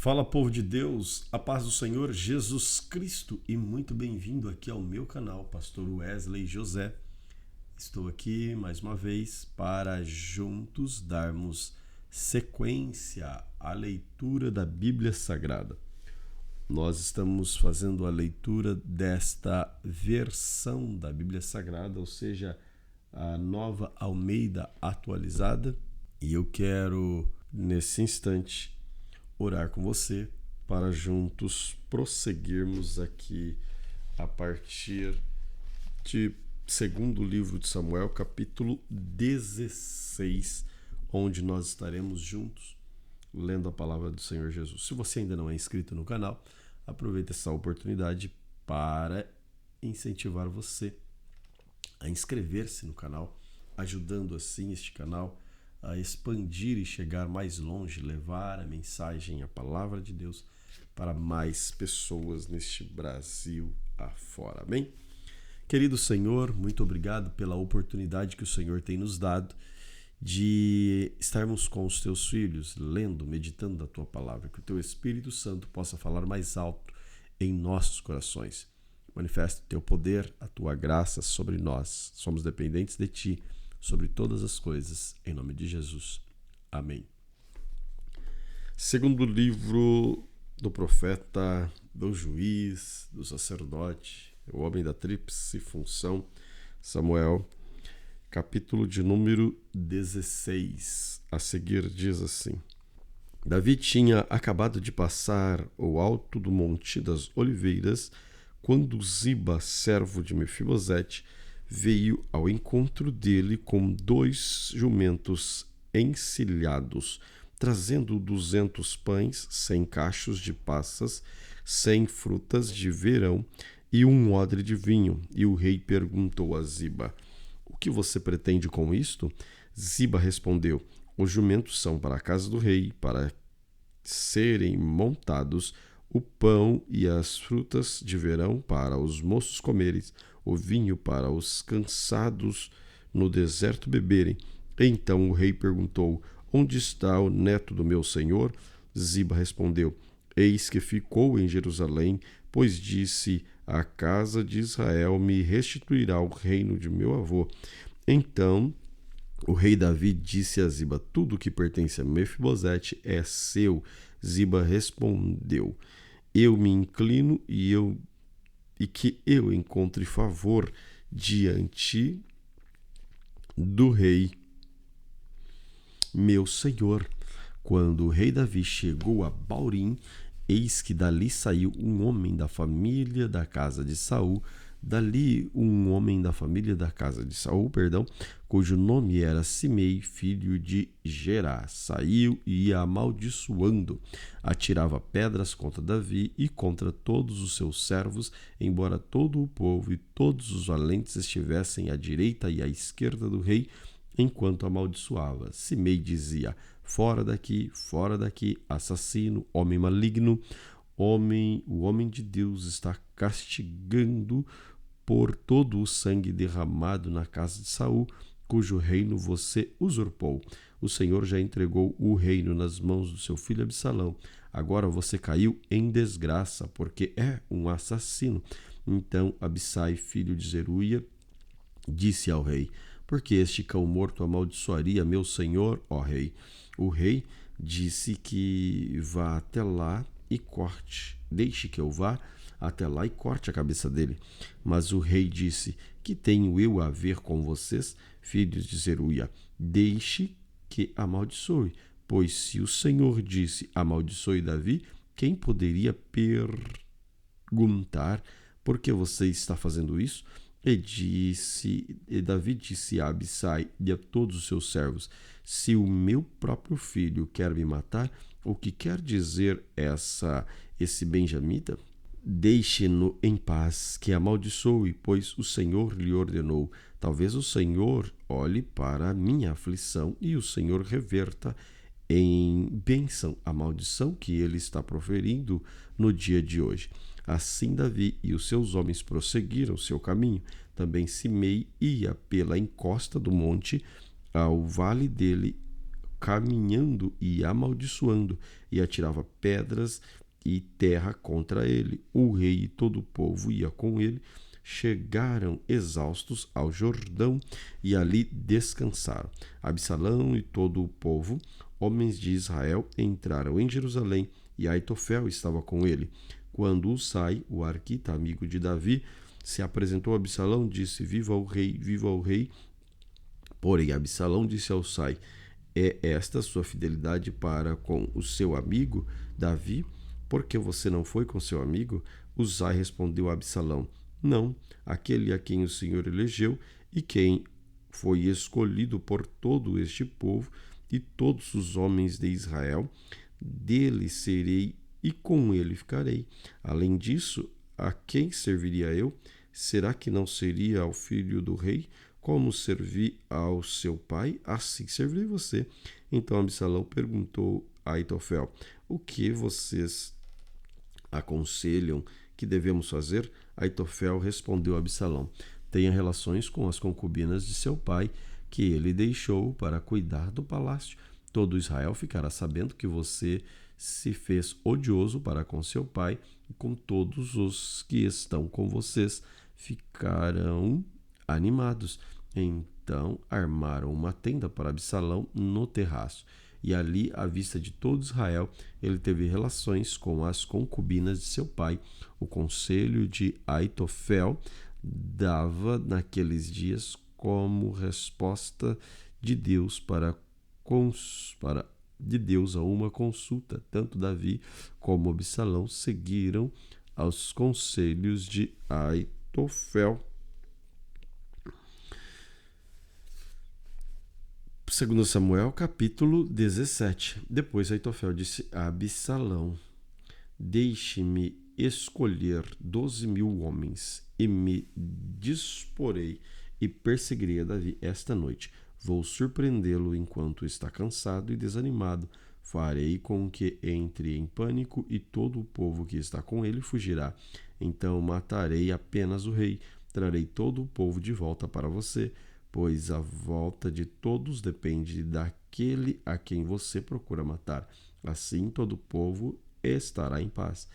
Fala, povo de Deus, a paz do Senhor Jesus Cristo e muito bem-vindo aqui ao meu canal, Pastor Wesley José. Estou aqui mais uma vez para juntos darmos sequência à leitura da Bíblia Sagrada. Nós estamos fazendo a leitura desta versão da Bíblia Sagrada, ou seja, a Nova Almeida atualizada, e eu quero, nesse instante, orar com você para juntos prosseguirmos aqui a partir de segundo livro de Samuel, capítulo 16, onde nós estaremos juntos lendo a palavra do Senhor Jesus. Se você ainda não é inscrito no canal, aproveite essa oportunidade para incentivar você a inscrever-se no canal, ajudando assim este canal a expandir e chegar mais longe, levar a mensagem, a palavra de Deus para mais pessoas neste Brasil afora. Amém? Querido Senhor, muito obrigado pela oportunidade que o Senhor tem nos dado de estarmos com os teus filhos, lendo, meditando a tua palavra, que o teu Espírito Santo possa falar mais alto em nossos corações. Manifesta o teu poder, a tua graça sobre nós. Somos dependentes de ti, sobre todas as coisas, em nome de Jesus. Amém. Segundo livro do profeta, do juiz, do sacerdote, o homem da tríplice função, Samuel, capítulo de número 16. A seguir diz assim: Davi tinha acabado de passar o alto do Monte das Oliveiras, quando Ziba, servo de Mefibosete, veio ao encontro dele com 2 jumentos encilhados, trazendo 200 pães, 100 cachos de passas, 100 frutas de verão e um odre de vinho. E o rei perguntou a Ziba: O que você pretende com isto? Ziba respondeu: Os jumentos são para a casa do rei, para serem montados, o pão e as frutas de verão para os moços comerem, o vinho para os cansados no deserto beberem. Então o rei perguntou: Onde está o neto do meu senhor? Ziba respondeu: Eis que ficou em Jerusalém, pois disse: A casa de Israel me restituirá o reino de meu avô. Então o rei Davi disse a Ziba: Tudo que pertence a Mefibosete é seu. Ziba respondeu: Eu me inclino e que eu encontre favor diante do rei, meu senhor. Quando o rei Davi chegou a Baurim, eis que dali saiu um homem da família da casa de Saul, cujo nome era Simei, filho de Gerá. Saiu e ia amaldiçoando, atirava pedras contra Davi e contra todos os seus servos, embora todo o povo e todos os valentes estivessem à direita e à esquerda do rei, enquanto amaldiçoava. Simei dizia: fora daqui, assassino, homem maligno. O homem de Deus está castigando por todo o sangue derramado na casa de Saul, cujo reino você usurpou. O Senhor já entregou o reino nas mãos do seu filho Absalão. Agora você caiu em desgraça, porque é um assassino. Então Abissai, filho de Zeruia, disse ao rei: Porque este cão morto amaldiçoaria meu senhor, ó rei? O rei disse que vá até lá e corte. Deixe que eu vá até lá e corte a cabeça dele. Mas o rei disse: Que tenho eu a ver com vocês, filhos de Zeruia? Deixe que amaldiçoe. Pois se o Senhor disse: Amaldiçoe Davi, quem poderia perguntar: Por que você está fazendo isso? E Davi disse a Abissai e a todos os seus servos: Se o meu próprio filho quer me matar, o que quer dizer esse benjamita? Deixe-no em paz, que amaldiçoe, pois o Senhor lhe ordenou. Talvez o Senhor olhe para a minha aflição e o Senhor reverta em bênção a maldição que ele está proferindo no dia de hoje. Assim Davi e os seus homens prosseguiram seu caminho. Também Simei ia pela encosta do monte ao vale dele caminhando e amaldiçoando, e atirava pedras e terra contra ele. O rei e todo o povo ia com ele. Chegaram exaustos ao Jordão e ali descansaram. Absalão e todo o povo, homens de Israel, entraram em Jerusalém, e Aitofel estava com ele. Quando Husai, o arquita, amigo de Davi, se apresentou a Absalão, disse: Viva o rei, viva o rei. Porém, Absalão disse a Husai: É esta sua fidelidade para com o seu amigo Davi? Por que você não foi com seu amigo? Husai respondeu a Absalão: Não, aquele a quem o Senhor elegeu e quem foi escolhido por todo este povo e todos os homens de Israel, dele serei e com ele ficarei. Além disso, a quem serviria eu? Será que não seria ao filho do rei? Como servi ao seu pai, assim servirei você. Então Absalão perguntou a Aitofel: O que vocês aconselham que devemos fazer? Aitofel respondeu a Absalão: Tenha relações com as concubinas de seu pai, que ele deixou para cuidar do palácio. Todo Israel ficará sabendo que você se fez odioso para com seu pai, e com todos os que estão com vocês ficarão animados. Então armaram uma tenda para Absalão no terraço, e ali, à vista de todo Israel, ele teve relações com as concubinas de seu pai. O conselho de Aitofel dava naqueles dias como resposta de Deus de Deus a uma consulta. Tanto Davi como Absalão seguiram aos conselhos de Aitofel. 2 Samuel, capítulo 17. Depois Aitofel disse a Absalão: Deixe-me escolher 12.000 homens, e me disporei e perseguirei a Davi esta noite. Vou surpreendê-lo enquanto está cansado e desanimado. Farei com que entre em pânico, e todo o povo que está com ele fugirá. Então matarei apenas o rei. Trarei todo o povo de volta para você, pois a volta de todos depende daquele a quem você procura matar. Assim todo o povo estará em paz.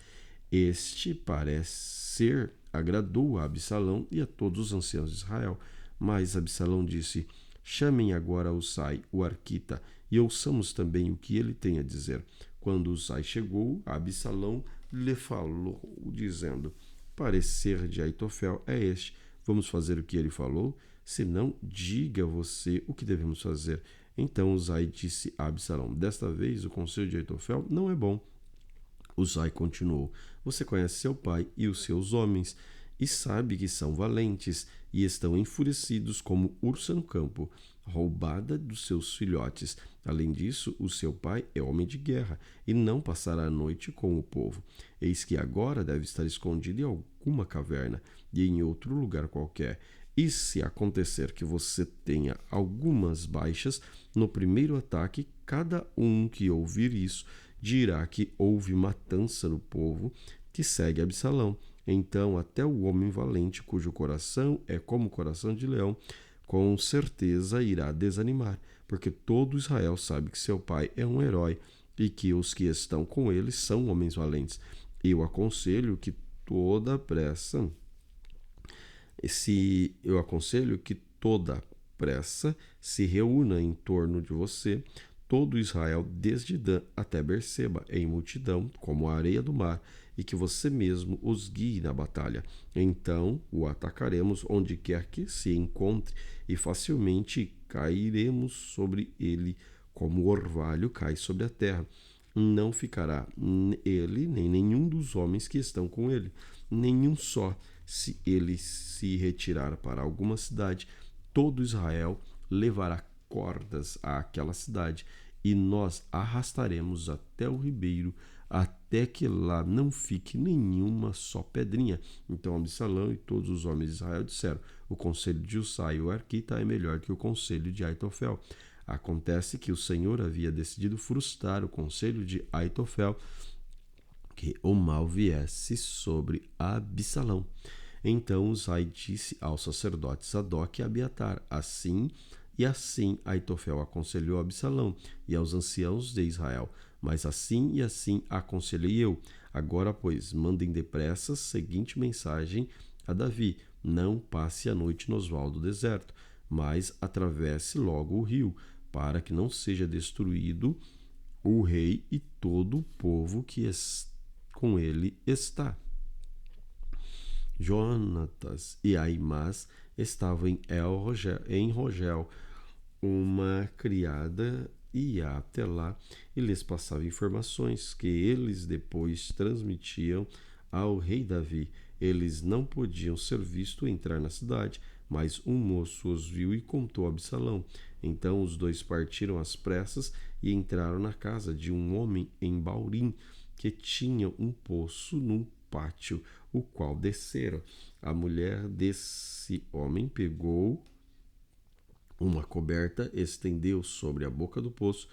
Este parecer agradou a Absalão e a todos os anciãos de Israel. Mas Absalão disse: Chamem agora Husai, o arquita, e ouçamos também o que ele tem a dizer. Quando Husai chegou, Absalão lhe falou, dizendo: Parecer de Aitofel é este. Vamos fazer o que ele falou? Se não, diga você o que devemos fazer. Então Husai disse a Absalão: Desta vez o conselho de Aitofel não é bom. Husai continuou: Você conhece seu pai e os seus homens, e sabe que são valentes e estão enfurecidos como ursa no campo, roubada dos seus filhotes. Além disso, o seu pai é homem de guerra e não passará a noite com o povo. Eis que agora deve estar escondido em alguma caverna e em outro lugar qualquer. E se acontecer que você tenha algumas baixas no primeiro ataque, cada um que ouvir isso dirá que houve matança no povo que segue Absalão. Então até o homem valente, cujo coração é como o coração de leão, com certeza irá desanimar, porque todo Israel sabe que seu pai é um herói e que os que estão com ele são homens valentes. Eu aconselho que toda pressa se reúna em torno de você todo Israel, desde Dan até Berseba, em multidão, como a areia do mar, e que você mesmo os guie na batalha. Então o atacaremos onde quer que se encontre, e facilmente cairemos sobre ele, como o orvalho cai sobre a terra. Não ficará ele, nem nenhum dos homens que estão com ele, nenhum só. Se ele se retirar para alguma cidade, todo Israel levará cordas àquela cidade, e nós arrastaremos até o ribeiro, até que lá não fique nenhuma só pedrinha. Então Absalão e todos os homens de Israel disseram: O conselho de Husai, o arquita, é melhor que o conselho de Aitofel. Acontece que o Senhor havia decidido frustrar o conselho de Aitofel, que o mal viesse sobre Absalão. Então Husai disse ao sacerdote Sadoc e Abiatar: Assim E assim Aitofel aconselhou Absalão e aos anciãos de Israel. Mas assim e assim aconselhei eu. Agora, pois, mandem depressa a seguinte mensagem a Davi: não passe a noite no oswaldo do deserto, mas atravesse logo o rio, para que não seja destruído o rei e todo o povo que com ele está. Jonatas e Aimás estavam em Rogel. Uma criada ia até lá e lhes passava informações que eles depois transmitiam ao rei Davi. Eles não podiam ser vistos entrar na cidade, mas um moço os viu e contou a Absalão. Então os dois partiram às pressas e entraram na casa de um homem em Baurim, que tinha um poço num pátio, o qual desceram. A mulher desse homem pegou uma coberta, estendeu sobre a boca do poço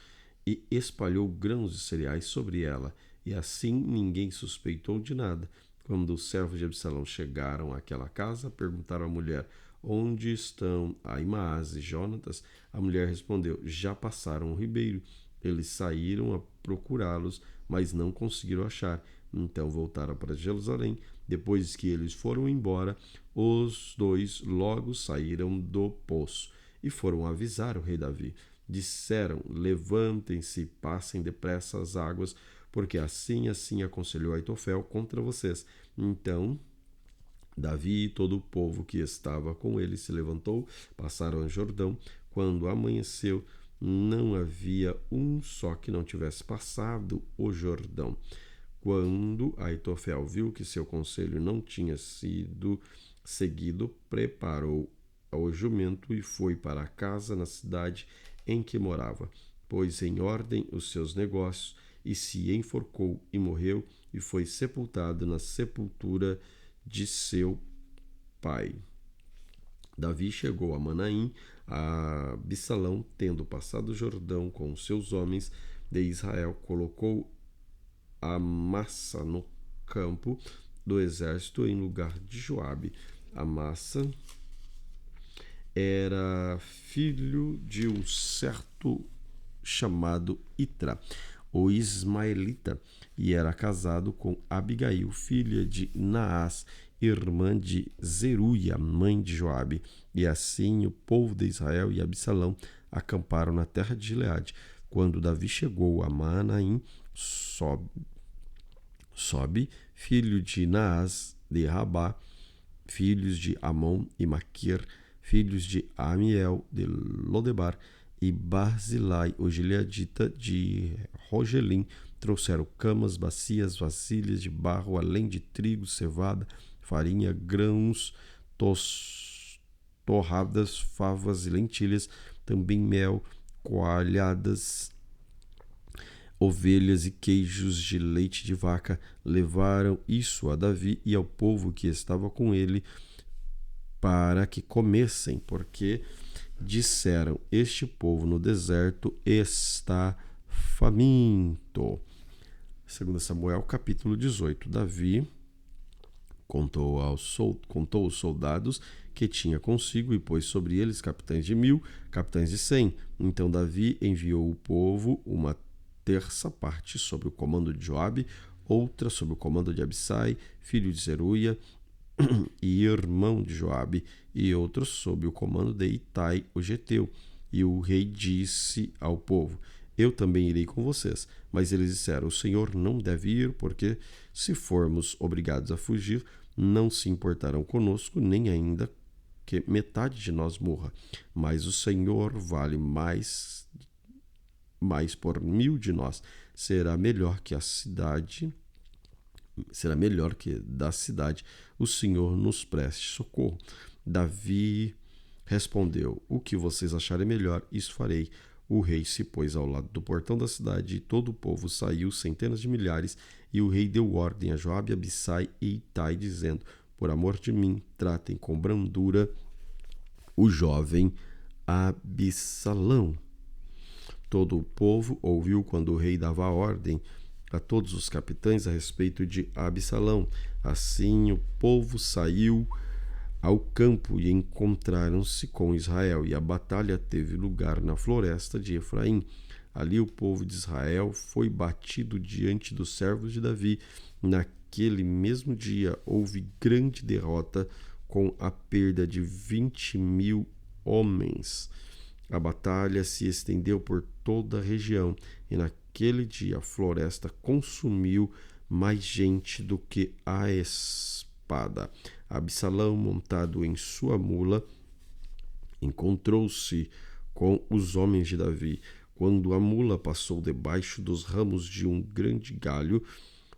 e espalhou grãos de cereais sobre ela, e assim ninguém suspeitou de nada. Quando os servos de Absalão chegaram àquela casa, perguntaram à mulher: onde estão Aimás e Jonatas? A mulher respondeu: já passaram o ribeiro. Eles saíram a procurá-los, mas não conseguiram achar. Então voltaram para Jerusalém. Depois que eles foram embora, os dois logo saíram do poço e foram avisar o rei Davi. Disseram: levantem-se, passem depressa as águas, porque assim aconselhou Aitofel contra vocês. Então Davi e todo o povo que estava com ele se levantou, passaram o Jordão. Quando amanheceu, não havia um só que não tivesse passado o Jordão. Quando Aitofel viu que seu conselho não tinha sido seguido, preparou o jumento e foi para a casa na cidade em que morava. Pôs em ordem os seus negócios e se enforcou e morreu e foi sepultado na sepultura de seu pai. Davi chegou a Manaim, a Absalão, tendo passado o Jordão com os seus homens de Israel, colocou Amassa no campo do exército em lugar de Joabe. Amassa era filho de um certo chamado Itra, o ismaelita, e era casado com Abigail, filha de Naás, irmã de Zeruia, mãe de Joabe. E assim o povo de Israel e Absalão acamparam na terra de Gileade. Quando Davi chegou a Manaim, Sobe, filho de Naás, de Rabá, filhos de Amon e Maquir, filhos de Amiel, de Lodebar, e Barzilai, o gileadita de Rogelim, trouxeram camas, bacias, vasilhas de barro, além de trigo, cevada, farinha, grãos, torradas, favas e lentilhas, também mel, coalhadas, ovelhas e queijos de leite de vaca. Levaram isso a Davi e ao povo que estava com ele para que comessem, porque disseram: este povo no deserto está faminto. 2 Samuel capítulo 18. Davi contou os soldados que tinha consigo e pôs sobre eles capitães de 1000, capitães de 100. Então Davi enviou o povo, uma terça parte sob o comando de Joabe, outra sob o comando de Abissai, filho de Zeruia e irmão de Joabe, e outro sob o comando de Itai, o geteu. E o rei disse ao povo: eu também irei com vocês. Mas eles disseram: o Senhor não deve ir, porque se formos obrigados a fugir, não se importarão conosco, nem ainda que metade de nós morra. Mas o Senhor vale mais por 1000 de nós. Será melhor que da cidade o Senhor nos preste socorro. Davi respondeu: o que vocês acharem melhor, isso farei. O rei se pôs ao lado do portão da cidade, e todo o povo saiu, centenas de milhares, e o rei deu ordem a Joabe, Abissai e Itai, dizendo: por amor de mim, tratem com brandura o jovem Absalão. Todo o povo ouviu quando o rei dava ordem a todos os capitães a respeito de Absalão. Assim o povo saiu ao campo e encontraram-se com Israel, e a batalha teve lugar na floresta de Efraim. Ali o povo de Israel foi batido diante dos servos de Davi. Naquele mesmo dia houve grande derrota, com a perda de 20.000 homens. A batalha se estendeu por toda a região, e naquele dia a floresta consumiu mais gente do que a espada. Absalão, montado em sua mula, encontrou-se com os homens de Davi. Quando a mula passou debaixo dos ramos de um grande galho,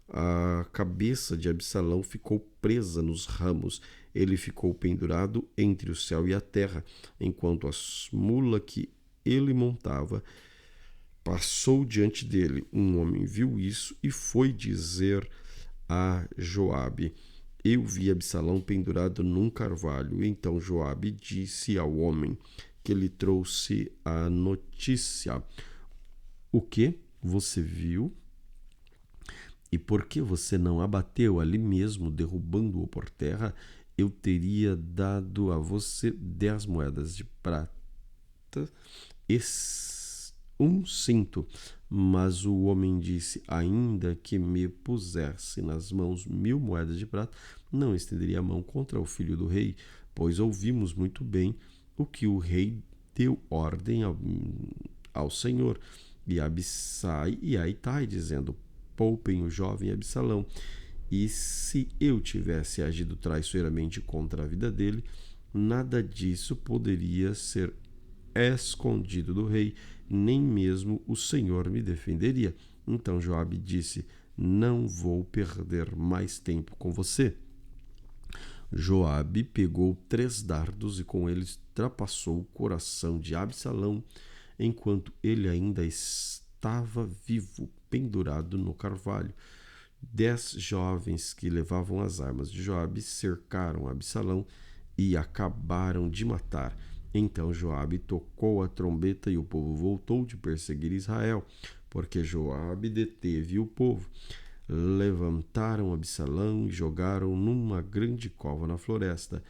a cabeça de Absalão ficou presa nos ramos. Ele ficou pendurado entre o céu e a terra, enquanto a mula que ele montava passou diante dele. Um homem viu isso e foi dizer a Joabe: eu vi Absalão pendurado num carvalho. Então Joabe disse ao homem que lhe trouxe a notícia: o que você viu? E por que você não abateu ali mesmo, derrubando-o por terra? Eu teria dado a você 10 moedas de prata e um cinto. Mas o homem disse: ainda que me pusesse nas mãos 1.000 moedas de prata, não estenderia a mão contra o filho do rei, pois ouvimos muito bem o que o rei deu ordem ao Senhor e a Abissai e a Itai, dizendo: poupem o jovem Absalão. E se eu tivesse agido traiçoeiramente contra a vida dele, nada disso poderia ser escondido do rei, nem mesmo o Senhor me defenderia. Então Joabe disse: não vou perder mais tempo com você. Joabe pegou 3 dardos e com eles trapassou o coração de Absalão, enquanto ele ainda estava vivo, pendurado no carvalho. 10 jovens que levavam as armas de Joabe cercaram Absalão e acabaram de matar. Então Joabe tocou a trombeta e o povo voltou de perseguir Israel, porque Joabe deteve o povo. Levantaram Absalão e jogaram numa grande cova na floresta,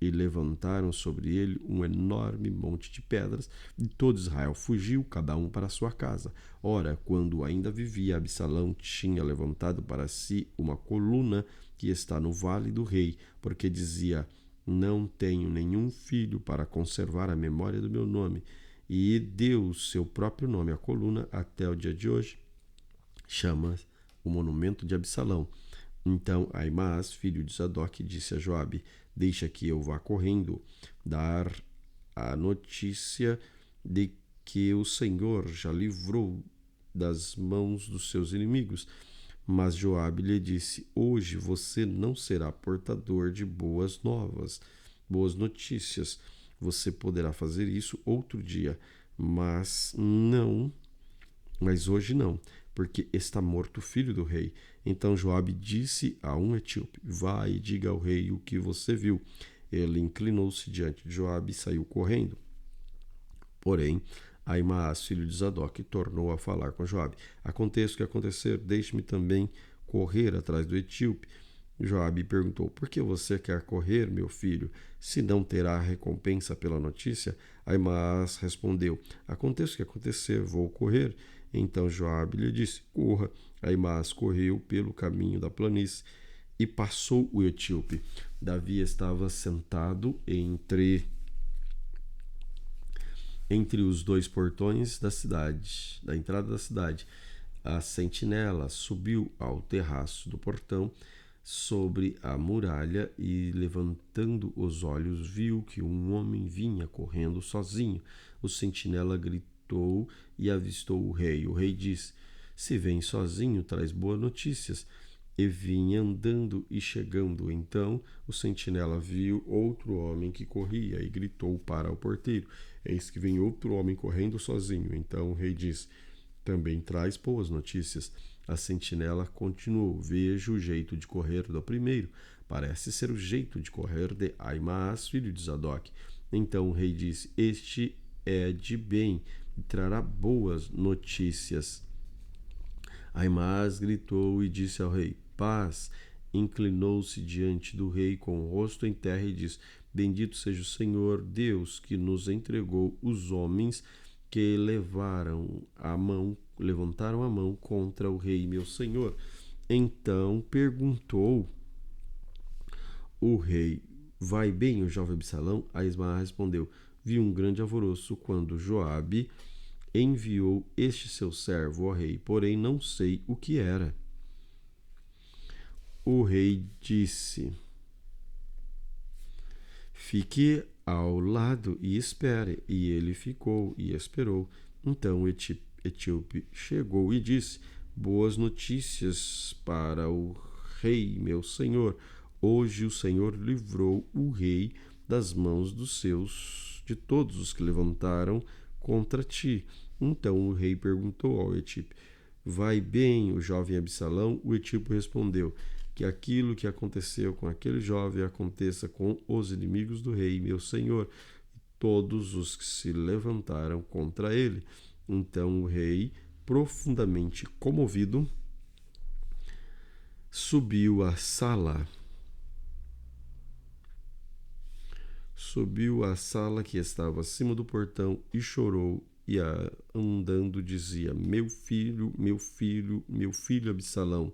e levantaram sobre ele um enorme monte de pedras, e todo Israel fugiu, cada um para sua casa. Ora, quando ainda vivia, Absalão tinha levantado para si uma coluna que está no vale do rei, porque dizia: não tenho nenhum filho para conservar a memória do meu nome. E deu o seu próprio nome à coluna até o dia de hoje. Chama o monumento de Absalão. Então Ahimaas, filho de Zadok, disse a Joabe: deixa que eu vá correndo dar a notícia de que o Senhor já livrou das mãos dos seus inimigos. Mas Joabe lhe disse: hoje você não será portador de boas novas, boas notícias. Você poderá fazer isso outro dia, mas hoje não, porque está morto o filho do rei. Então Joabe disse a um etíope: vá e diga ao rei o que você viu. Ele inclinou-se diante de Joabe e saiu correndo. Porém, Ahimaas, filho de Zadok, tornou a falar com Joabe: aconteça o que acontecer, deixe-me também correr atrás do etíope. Joabe perguntou: por que você quer correr, meu filho, se não terá recompensa pela notícia? Ahimaas respondeu: aconteça o que acontecer, vou correr. Então Joabe lhe disse: corra. Ahimaas correu pelo caminho da planície e passou o etíope. Davi estava sentado entre os 2 portões da cidade, da entrada da cidade. A sentinela subiu ao terraço do portão sobre a muralha e, levantando os olhos, viu que um homem vinha correndo sozinho. O sentinela gritou e avistou o rei. O rei disse: se vem sozinho, traz boas notícias. E vinha andando e chegando. Então o sentinela viu outro homem que corria e gritou para o porteiro: eis que vem outro homem correndo sozinho. Então o rei disse: também traz boas notícias. A sentinela continuou: vejo o jeito de correr do primeiro. Parece ser o jeito de correr de Ahimaas, filho de Zadok. Então o rei disse: este é de bem e trará boas notícias. Ahimaas gritou e disse ao rei: paz. inclinou-se diante do rei com o rosto em terra e disse: Bendito seja o Senhor Deus que nos entregou os homens que levantaram a mão contra o rei meu senhor. Então perguntou o rei: Vai bem o jovem Absalão? Aismaá respondeu: Vi um grande alvoroço quando Joabe enviou este seu servo ao rei, porém não sei o que era. O rei disse: Fique ao lado e espere. E ele ficou e esperou. Então o etíope chegou e disse: Boas notícias para o rei, meu senhor. Hoje o Senhor livrou o rei das mãos de todos os que levantaram contra ti. Então o rei perguntou ao etíope: Vai bem o jovem Absalão? O etíope respondeu: Que aquilo que aconteceu com aquele jovem aconteça com os inimigos do rei, meu senhor, e todos os que se levantaram contra ele. Então o rei, profundamente comovido, subiu à sala que estava acima do portão e chorou, e andando dizia: Meu filho, meu filho, meu filho Absalão,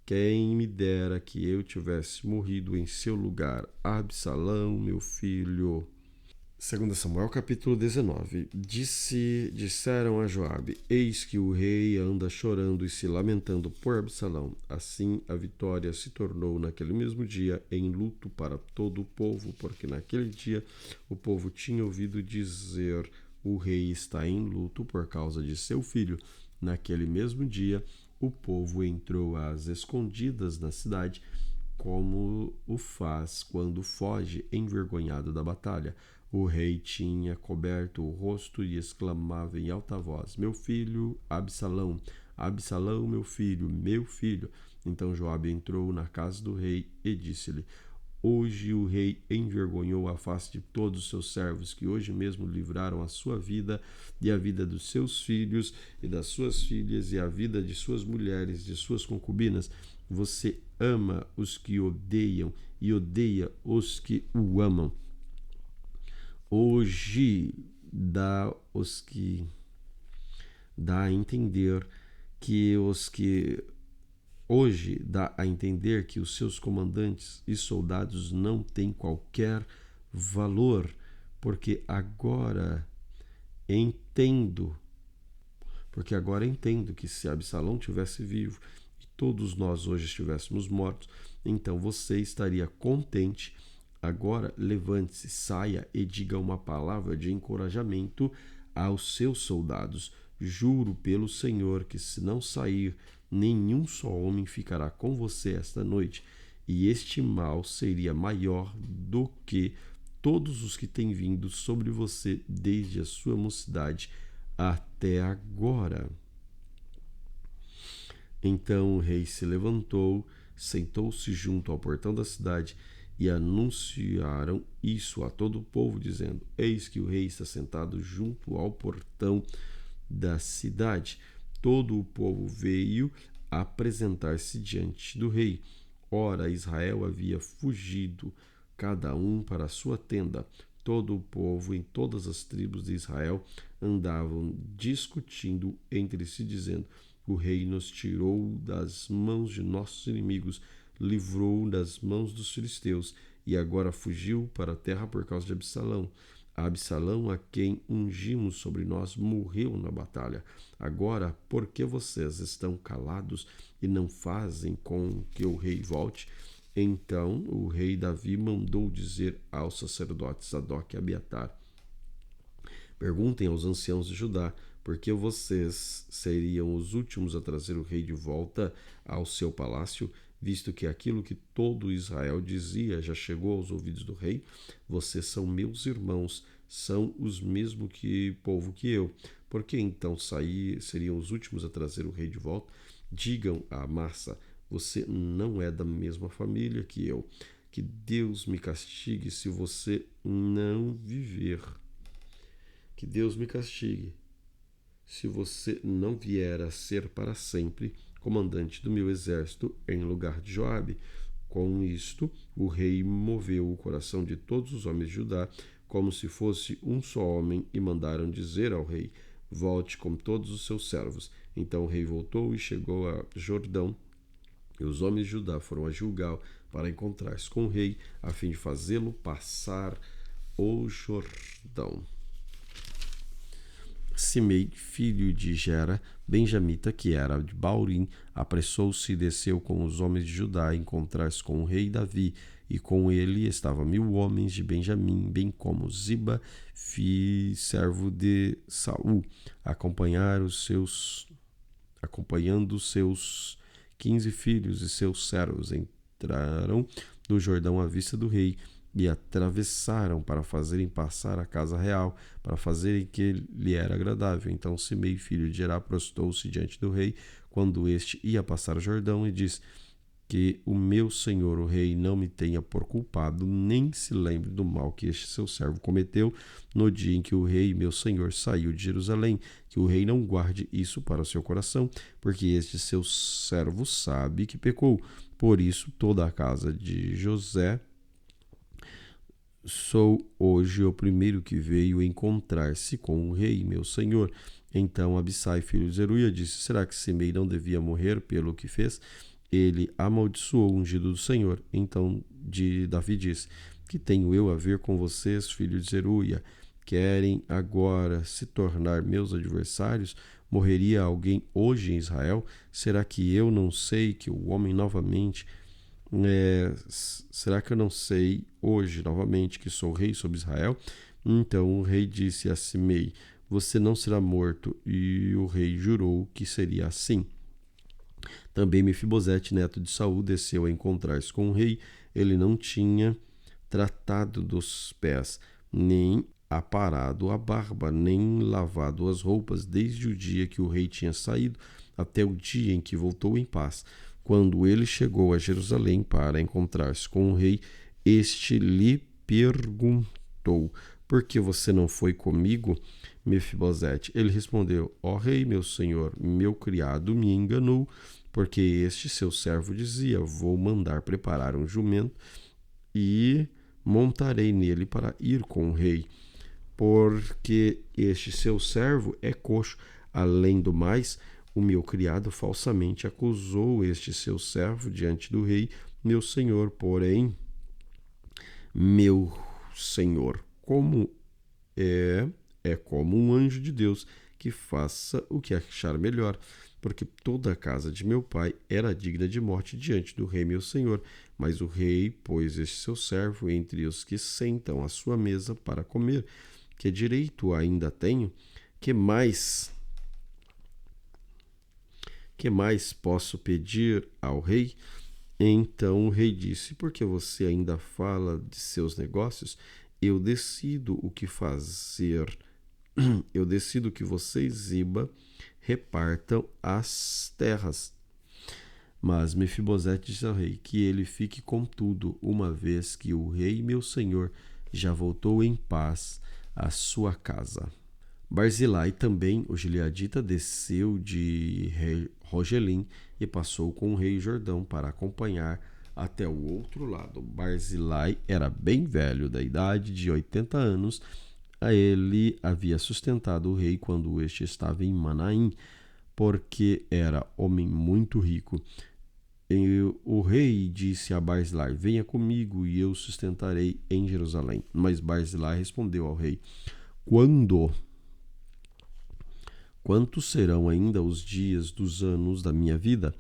quem me dera que eu tivesse morrido em seu lugar. Absalão, meu filho. 2 Samuel capítulo 19. Disseram a Joabe: Eis que o rei anda chorando e se lamentando por Absalão. Assim a vitória se tornou naquele mesmo dia em luto para todo o povo, porque naquele dia o povo tinha ouvido dizer: o rei está em luto por causa de seu filho. Naquele mesmo dia o povo entrou às escondidas na cidade, como o faz quando foge envergonhado da batalha. O rei tinha coberto o rosto e exclamava em alta voz: Meu filho Absalão, Absalão, meu filho, meu filho. Então Joabe entrou na casa do rei e disse-lhe: Hoje o rei envergonhou a face de todos os seus servos, que hoje mesmo livraram a sua vida e a vida dos seus filhos e das suas filhas e a vida de suas mulheres, de suas concubinas. Você ama os que odeiam e odeia os que o amam. Hoje dá a entender que os seus comandantes e soldados não têm qualquer valor, porque agora entendo que se Absalão tivesse vivo e todos nós hoje estivéssemos mortos, então você estaria contente. Agora levante-se, saia e diga uma palavra de encorajamento aos seus soldados. Juro pelo Senhor que, se não sair, nenhum só homem ficará com você esta noite, e este mal seria maior do que todos os que têm vindo sobre você desde a sua mocidade até agora. Então o rei se levantou, sentou-se junto ao portão da cidade e anunciaram isso a todo o povo, dizendo: Eis que o rei está sentado junto ao portão da cidade. Todo o povo veio apresentar-se diante do rei. Ora, Israel havia fugido, cada um para a sua tenda. Todo o povo em todas as tribos de Israel andavam discutindo entre si, dizendo: O rei nos tirou das mãos de nossos inimigos, livrou das mãos dos filisteus, e agora fugiu para a terra por causa de Absalão. Absalão, a quem ungimos sobre nós, morreu na batalha. Agora, por que vocês estão calados e não fazem com que o rei volte? Então o rei Davi mandou dizer aos sacerdotes Sadoc e Abiatar: Perguntem aos anciãos de Judá, porque vocês seriam os últimos a trazer o rei de volta ao seu palácio, visto que aquilo que todo Israel dizia já chegou aos ouvidos do rei? Vocês são meus irmãos, são os mesmo povo que eu. Por que então seriam os últimos a trazer o rei de volta? Digam a Amasa: você não é da mesma família que eu. Que Deus me castigue se você não viver. Que Deus me castigue se você não vier a ser para sempre comandante do meu exército em lugar de Joabe. Com isto, o rei moveu o coração de todos os homens de Judá, como se fosse um só homem, e mandaram dizer ao rei: volte com todos os seus servos. Então o rei voltou e chegou a Jordão, e os homens de Judá foram a Gilgal para encontrar-se com o rei, a fim de fazê-lo passar o Jordão. Simei, filho de Gera, benjamita, que era de Baurim, apressou-se e desceu com os homens de Judá a encontrar-se com o rei Davi, e com ele estavam 1000 homens de Benjamim, bem como Ziba, servo de Saul, acompanhando os seus 15 filhos e seus servos. Entraram do Jordão à vista do rei, e atravessaram para fazerem passar a casa real, para fazerem que lhe era agradável. Então Simei, filho de Gerá, prostou-se diante do rei, quando este ia passar o Jordão, e disse: que o meu senhor, o rei, não me tenha por culpado, nem se lembre do mal que este seu servo cometeu no dia em que o rei, meu senhor, saiu de Jerusalém, que o rei não guarde isso para o seu coração, porque este seu servo sabe que pecou. Por isso, toda a casa de José, sou hoje o primeiro que veio encontrar-se com o rei, meu senhor. Então Abissai, filho de Zeruia, disse: será que Simei não devia morrer pelo que fez? Ele amaldiçoou o ungido do Senhor. Então Davi disse: que tenho eu a ver com vocês, filho de Zeruia? Querem agora se tornar meus adversários? Morreria alguém hoje em Israel? Será que eu não sei que o homem novamente... será que eu não sei hoje novamente que sou rei sobre Israel? Então o rei disse a Simei: você não será morto. E o rei jurou que seria assim. Também Mefibosete, neto de Saul, desceu a encontrar-se com o rei. Ele não tinha tratado dos pés, nem aparado a barba, nem lavado as roupas, desde o dia que o rei tinha saído até o dia em que voltou em paz. Quando ele chegou a Jerusalém para encontrar-se com o rei, este lhe perguntou: por que você não foi comigo, Mefibosete? Ele respondeu: ó rei, meu senhor, meu criado me enganou, porque este seu servo dizia: vou mandar preparar um jumento e montarei nele para ir com o rei, porque este seu servo é coxo. Além do mais, o meu criado falsamente acusou este seu servo diante do rei, meu senhor. Porém, meu senhor, como é como um anjo de Deus, que faça o que achar melhor, porque toda a casa de meu pai era digna de morte diante do rei meu senhor. Mas o rei pôs este seu servo entre os que sentam à sua mesa para comer. Que direito ainda tenho? Que mais posso pedir ao rei? Então o rei disse: por que você ainda fala de seus negócios? Eu decido o que fazer. Eu decido que você e Ziba repartam as terras. Mas Mefibosete disse ao rei que ele fique com tudo, uma vez que o rei, meu senhor, já voltou em paz à sua casa. Barzilai também, o gileadita, desceu de Rogelim e passou com o rei Jordão para acompanhar até o outro lado. Barzilai era bem velho, da idade de 80 anos. A ele havia sustentado o rei quando este estava em Manaim, porque era homem muito rico. E o rei disse a Barzilai: venha comigo e eu sustentarei em Jerusalém. Mas Barzilai respondeu ao rei: quantos serão ainda os dias dos anos da minha vida?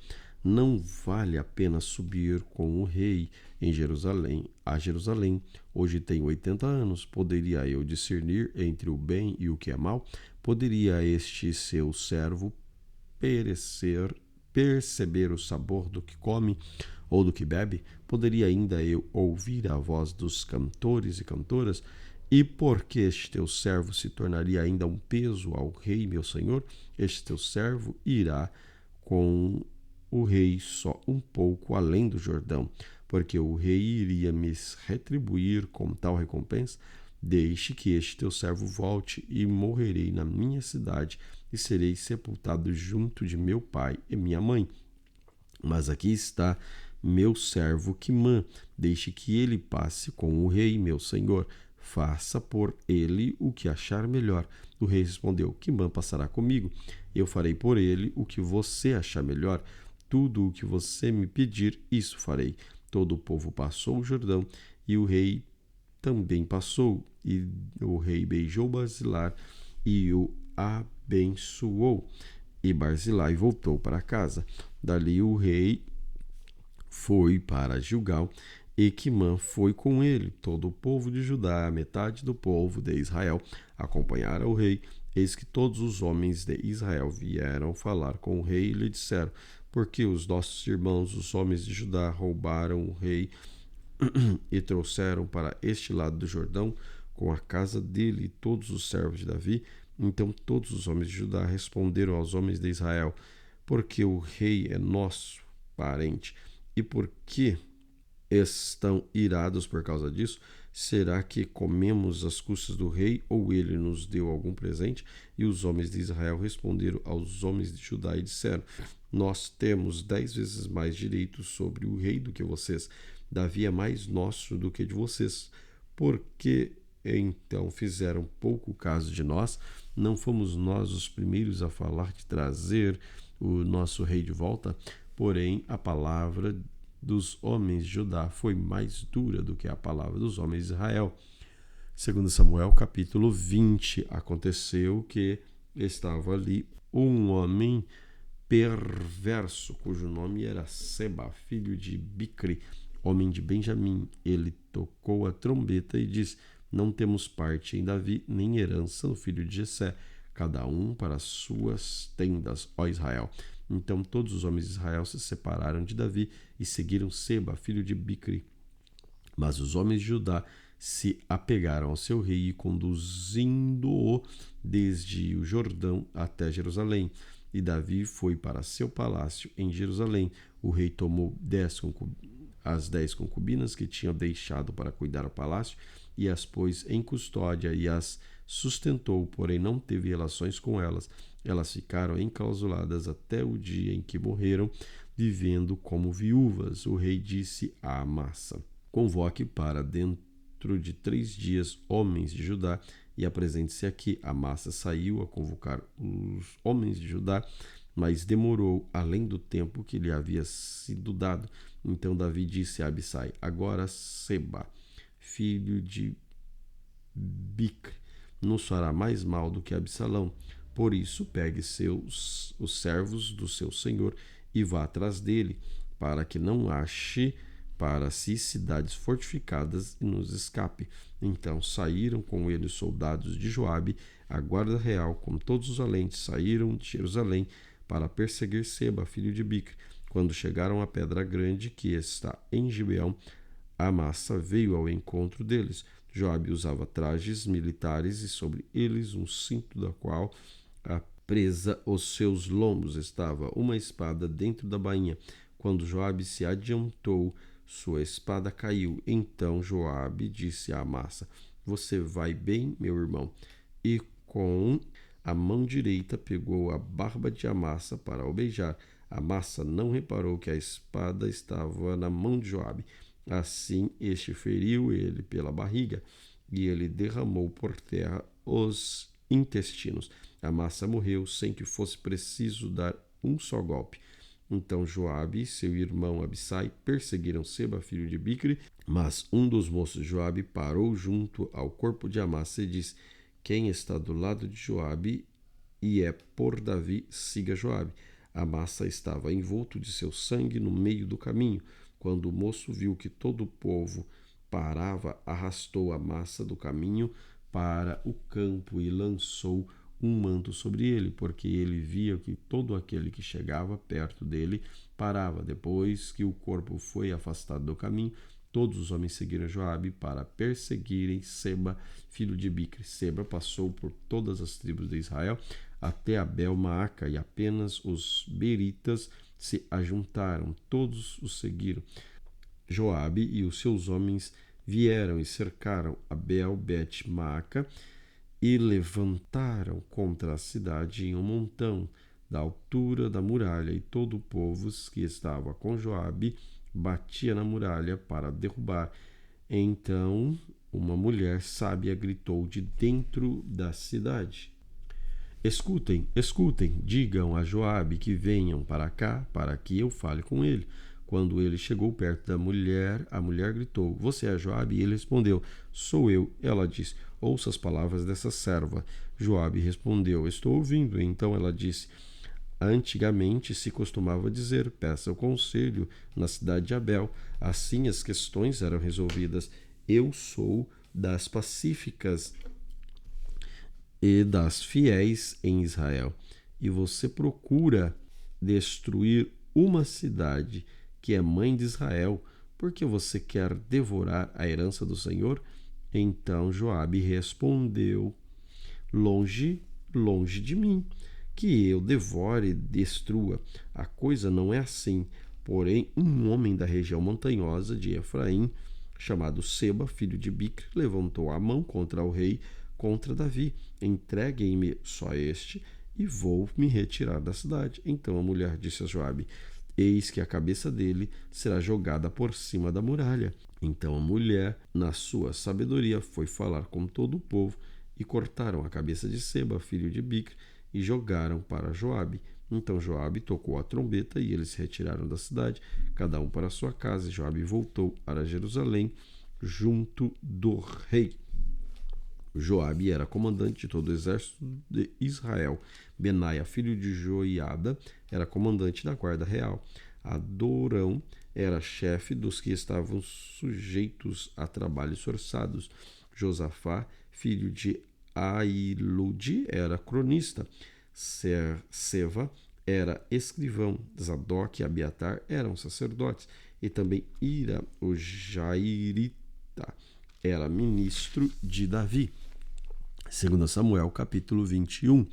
Não vale a pena subir com o rei a Jerusalém. Hoje tenho 80 anos. Poderia eu discernir entre o bem e o que é mal? Poderia este seu servo perceber o sabor do que come ou do que bebe? Poderia ainda eu ouvir a voz dos cantores e cantoras? E porque este teu servo se tornaria ainda um peso ao rei, meu senhor? Este teu servo irá com o rei só um pouco além do Jordão, porque o rei iria me retribuir com tal recompensa. Deixe que este teu servo volte, e morrerei na minha cidade, e serei sepultado junto de meu pai e minha mãe. Mas aqui está meu servo Quimã, deixe que ele passe com o rei, meu senhor. Faça por ele o que achar melhor. O rei respondeu: Quimã passará comigo. Eu farei por ele o que você achar melhor. Tudo o que você me pedir, isso farei. Todo o povo passou o Jordão e o rei também passou. E o rei beijou Barzilai e o abençoou. E Barzilai voltou para casa. Dali o rei foi para Gilgal, e Quimã foi com ele. Todo o povo de Judá, a metade do povo de Israel, acompanharam o rei. Eis que todos os homens de Israel vieram falar com o rei e lhe disseram: porque os nossos irmãos, os homens de Judá, roubaram o rei e trouxeram para este lado do Jordão, com a casa dele e todos os servos de Davi. Então todos os homens de Judá responderam aos homens de Israel: porque o rei é nosso parente. E por que estão irados por causa disso? Será que comemos as custas do rei, ou ele nos deu algum presente? E os homens de Israel responderam aos homens de Judá e disseram: nós temos 10 vezes mais direitos sobre o rei do que vocês. Davi é mais nosso do que de vocês. Por que então fizeram pouco caso de nós? Não fomos nós os primeiros a falar de trazer o nosso rei de volta? Porém, a palavra dos homens de Judá foi mais dura do que a palavra dos homens de Israel. Segundo Samuel, capítulo 20, aconteceu que estava ali um homem perverso, cujo nome era Seba, filho de Bicri, homem de Benjamim. Ele tocou a trombeta e disse: não temos parte em Davi, nem herança no filho de Jessé, cada um para as suas tendas, ó Israel. Então todos os homens de Israel se separaram de Davi e seguiram Seba, filho de Bicri. Mas os homens de Judá se apegaram ao seu rei e conduzindo-o desde o Jordão até Jerusalém. E Davi foi para seu palácio em Jerusalém. O rei tomou as 10 concubinas que tinha deixado para cuidar do palácio e as pôs em custódia e as sustentou, porém não teve relações com elas. Elas ficaram enclausuladas até o dia em que morreram, vivendo como viúvas. O rei disse a Amassa: convoque para dentro de 3 dias homens de Judá e apresente-se aqui. Amassa saiu a convocar os homens de Judá, mas demorou além do tempo que lhe havia sido dado. Então Davi disse a Abissai: agora Seba, filho de Bicre, nos fará mais mal do que Absalão. Por isso, pegue os servos do seu senhor e vá atrás dele, para que não ache para si cidades fortificadas e nos escape. Então saíram com ele os soldados de Joabe, a guarda real, com todos os valentes, saíram de Jerusalém para perseguir Seba, filho de Bicre. Quando chegaram à pedra grande que está em Gibeão, Amassa veio ao encontro deles. Joabe usava trajes militares e sobre eles um cinto da qual presa aos seus lombos estava uma espada dentro da bainha. Quando Joabe se adiantou, sua espada caiu. Então Joabe disse a Amassa: você vai bem, meu irmão? E com a mão direita pegou a barba de Amassa para o beijar. Amassa não reparou que a espada estava na mão de Joabe. Assim este feriu ele pela barriga, e ele derramou por terra os intestinos. Amassa morreu sem que fosse preciso dar um só golpe. Então Joabe e seu irmão Abissai perseguiram Seba, filho de Bicre, mas um dos moços de Joabe parou junto ao corpo de Amassa e disse: quem está do lado de Joabe e é por Davi, siga Joabe. Amassa estava envolto de seu sangue no meio do caminho. Quando o moço viu que todo o povo parava, arrastou Amassa do caminho para o campo e lançou um manto sobre ele, porque ele via que todo aquele que chegava perto dele parava. Depois que o corpo foi afastado do caminho, todos os homens seguiram Joabe para perseguirem Seba, filho de Bicre. Seba passou por todas as tribos de Israel até Abel-Maaca, e apenas os beritas se ajuntaram. Todos os seguiram. Joabe e os seus homens vieram e cercaram Abel-Bet-Maaca e levantaram contra a cidade em um montão da altura da muralha, e todo o povo que estava com Joabe batia na muralha para derrubar. Então uma mulher sábia gritou de dentro da cidade: Escutem, escutem, digam a Joabe que venham para cá, para que eu fale com ele. Quando ele chegou perto da mulher, a mulher gritou: Você é Joabe? E ele respondeu: Sou eu. Ela disse: Ouça as palavras dessa serva. Joabe respondeu: Estou ouvindo. Então ela disse: Antigamente se costumava dizer: Peça o conselho na cidade de Abel. Assim as questões eram resolvidas. Eu sou das pacíficas e das fiéis em Israel. E você procura destruir uma cidade que é mãe de Israel, porque você quer devorar a herança do Senhor? Então Joabe respondeu: Longe, longe de mim, que eu devore e destrua. A coisa não é assim. Porém, um homem da região montanhosa de Efraim, chamado Seba, filho de Bicre, levantou a mão contra o rei, contra Davi. Entreguem-me só este e vou me retirar da cidade. Então a mulher disse a Joabe: Eis que a cabeça dele será jogada por cima da muralha. Então a mulher, na sua sabedoria, foi falar com todo o povo e cortaram a cabeça de Seba, filho de Bicre, e jogaram para Joabe. Então Joabe tocou a trombeta e eles se retiraram da cidade, cada um para sua casa. E Joabe voltou para Jerusalém junto do rei. Joabe era comandante de todo o exército de Israel. Benaia, filho de Joiada, era comandante da guarda real. Adorão era chefe dos que estavam sujeitos a trabalhos forçados. Josafá, filho de Ailude, era cronista. Seva era escrivão. Zadok e Abiatar eram sacerdotes. E também Ira, o Jairita, era ministro de Davi. 2 Samuel, capítulo 21.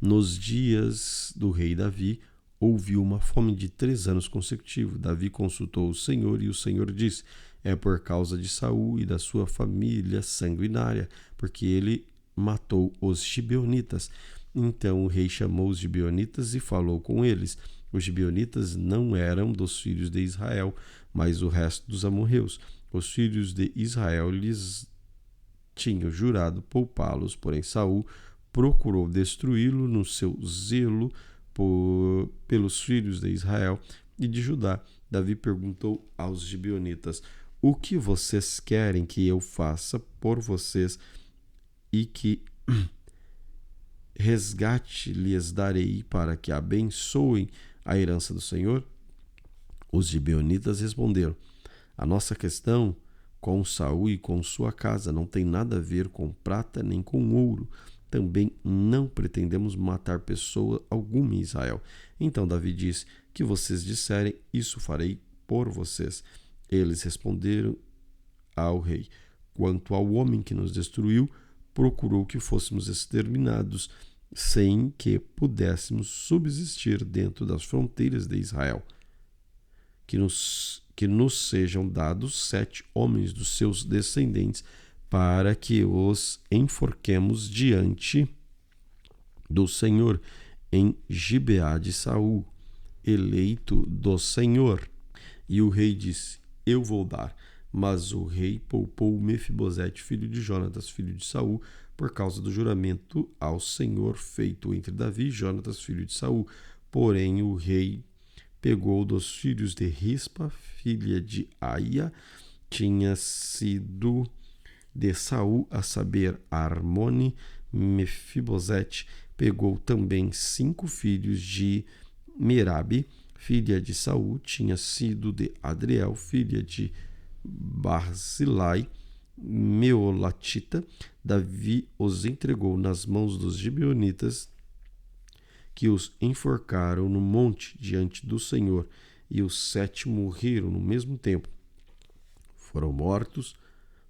Nos dias do rei Davi, houve uma fome de 3 anos consecutivos. Davi consultou o Senhor e o Senhor disse: É por causa de Saul e da sua família sanguinária, porque ele matou os gibeonitas. Então o rei chamou os gibeonitas e falou com eles. Os gibeonitas não eram dos filhos de Israel, mas o resto dos amorreus. Os filhos de Israel lhes tinham jurado poupá-los, porém Saul procurou destruí-lo no seu zelo pelos filhos de Israel e de Judá. Davi perguntou aos gibeonitas: O que vocês querem que eu faça por vocês e que resgate lhes darei para que abençoem a herança do Senhor? Os gibeonitas responderam: A nossa questão com Saul e com sua casa não tem nada a ver com prata nem com ouro. Também não pretendemos matar pessoa alguma em Israel. Então Davi disse: Que vocês disserem, isso farei por vocês. Eles responderam ao rei: Quanto ao homem que nos destruiu, procurou que fôssemos exterminados, sem que pudéssemos subsistir dentro das fronteiras de Israel. Que nos sejam dados 7 homens dos seus descendentes, para que os enforquemos diante do Senhor em Gibeá de Saul, eleito do Senhor. E o rei disse: Eu vou dar. Mas o rei poupou Mefibosete, filho de Jonatas, filho de Saul, por causa do juramento ao Senhor feito entre Davi e Jonatas, filho de Saul. Porém o rei pegou dos filhos de Rispa, filha de Aia, tinha sido de Saul, a saber, Armone. Mefibosete pegou também 5 filhos de Merabe, filha de Saul, tinha sido de Adriel, filha de Barzilai, Meolatita. Davi os entregou nas mãos dos gibeonitas, que os enforcaram no monte diante do Senhor, e os 7 morreram no mesmo tempo. Foram mortos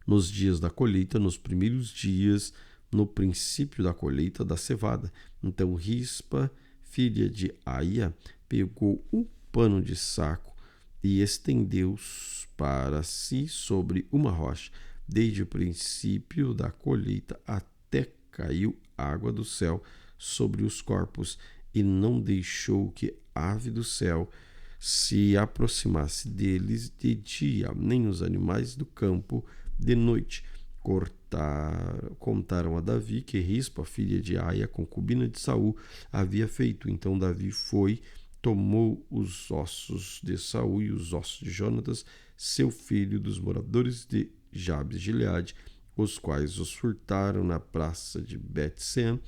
nos dias da colheita, nos primeiros dias, no princípio da colheita da cevada. Então Rispa, filha de Aia, pegou um pano de saco e estendeu-os para si sobre uma rocha. Desde o princípio da colheita até caiu água do céu sobre os corpos, e não deixou que ave do céu se aproximasse deles de dia, nem os animais do campo de noite. Contaram a Davi que Rispa, filha de Aia, concubina de Saul, havia feito. Então Davi foi, tomou os ossos de Saul e os ossos de Jonatas, seu filho, dos moradores de Jabes de Gileade, os quais os furtaram na praça de Bet-Sean,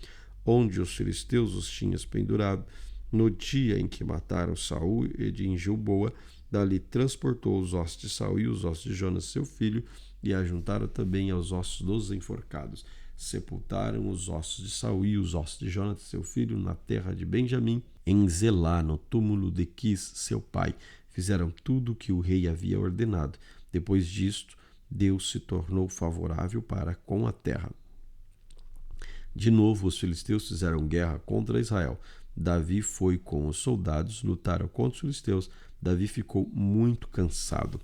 onde os filisteus os tinham pendurado. No dia em que mataram Saul e de Gilboa, dali transportou os ossos de Saul e os ossos de Jonas, seu filho, e ajuntaram também aos ossos dos enforcados. Sepultaram os ossos de Saul e os ossos de Jonas, seu filho, na terra de Benjamim, em Zelá, no túmulo de Quis, seu pai. Fizeram tudo o que o rei havia ordenado. Depois disto, Deus se tornou favorável para com a terra. De novo, os filisteus fizeram guerra contra Israel. Davi foi com os soldados, lutaram contra os filisteus. Davi ficou muito cansado.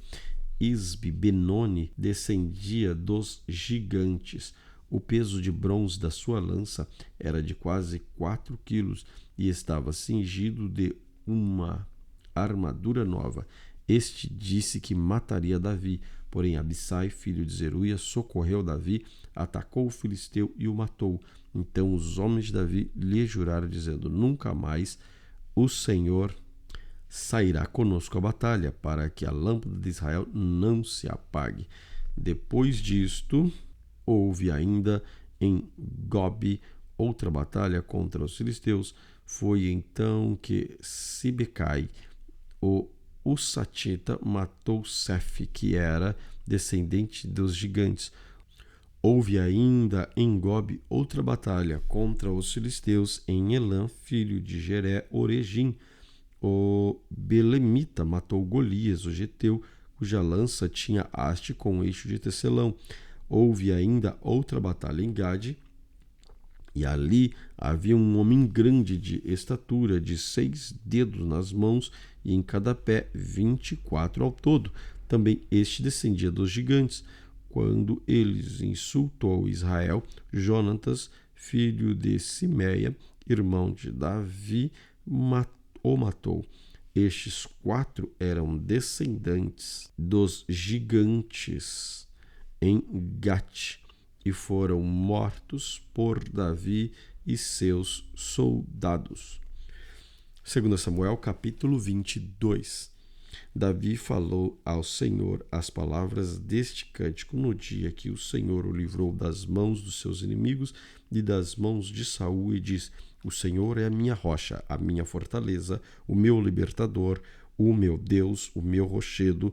Isbi-Benoni descendia dos gigantes. O peso de bronze da sua lança era de quase 4 quilos e estava cingido de uma armadura nova. Este disse que mataria Davi, porém Abissai, filho de Zeruia, socorreu Davi, atacou o filisteu e o matou. Então os homens de Davi lhe juraram, dizendo: nunca mais o Senhor sairá conosco à batalha, para que a lâmpada de Israel não se apague. Depois disto, houve ainda em Gobi outra batalha contra os filisteus. Foi então que Sibecai, o Husatita, matou Sef, que era descendente dos gigantes. Houve ainda em Gobi outra batalha contra os filisteus em Elã, filho de Jeré Oregim. O Belemita matou Golias, o geteu, cuja lança tinha haste com eixo de tecelão. Houve ainda outra batalha em Gade, e ali havia um homem grande de estatura, de 6 dedos nas mãos, e em cada pé 24 ao todo. Também este descendia dos gigantes. Quando eles insultou Israel, Jonatas, filho de Simeia, irmão de Davi, o matou. Estes 4 eram descendentes dos gigantes em Gate e foram mortos por Davi e seus soldados. 2 Samuel, capítulo 22. Davi falou ao Senhor as palavras deste cântico no dia que o Senhor o livrou das mãos dos seus inimigos e das mãos de Saul, e diz: o Senhor é a minha rocha, a minha fortaleza, o meu libertador, o meu Deus, o meu rochedo,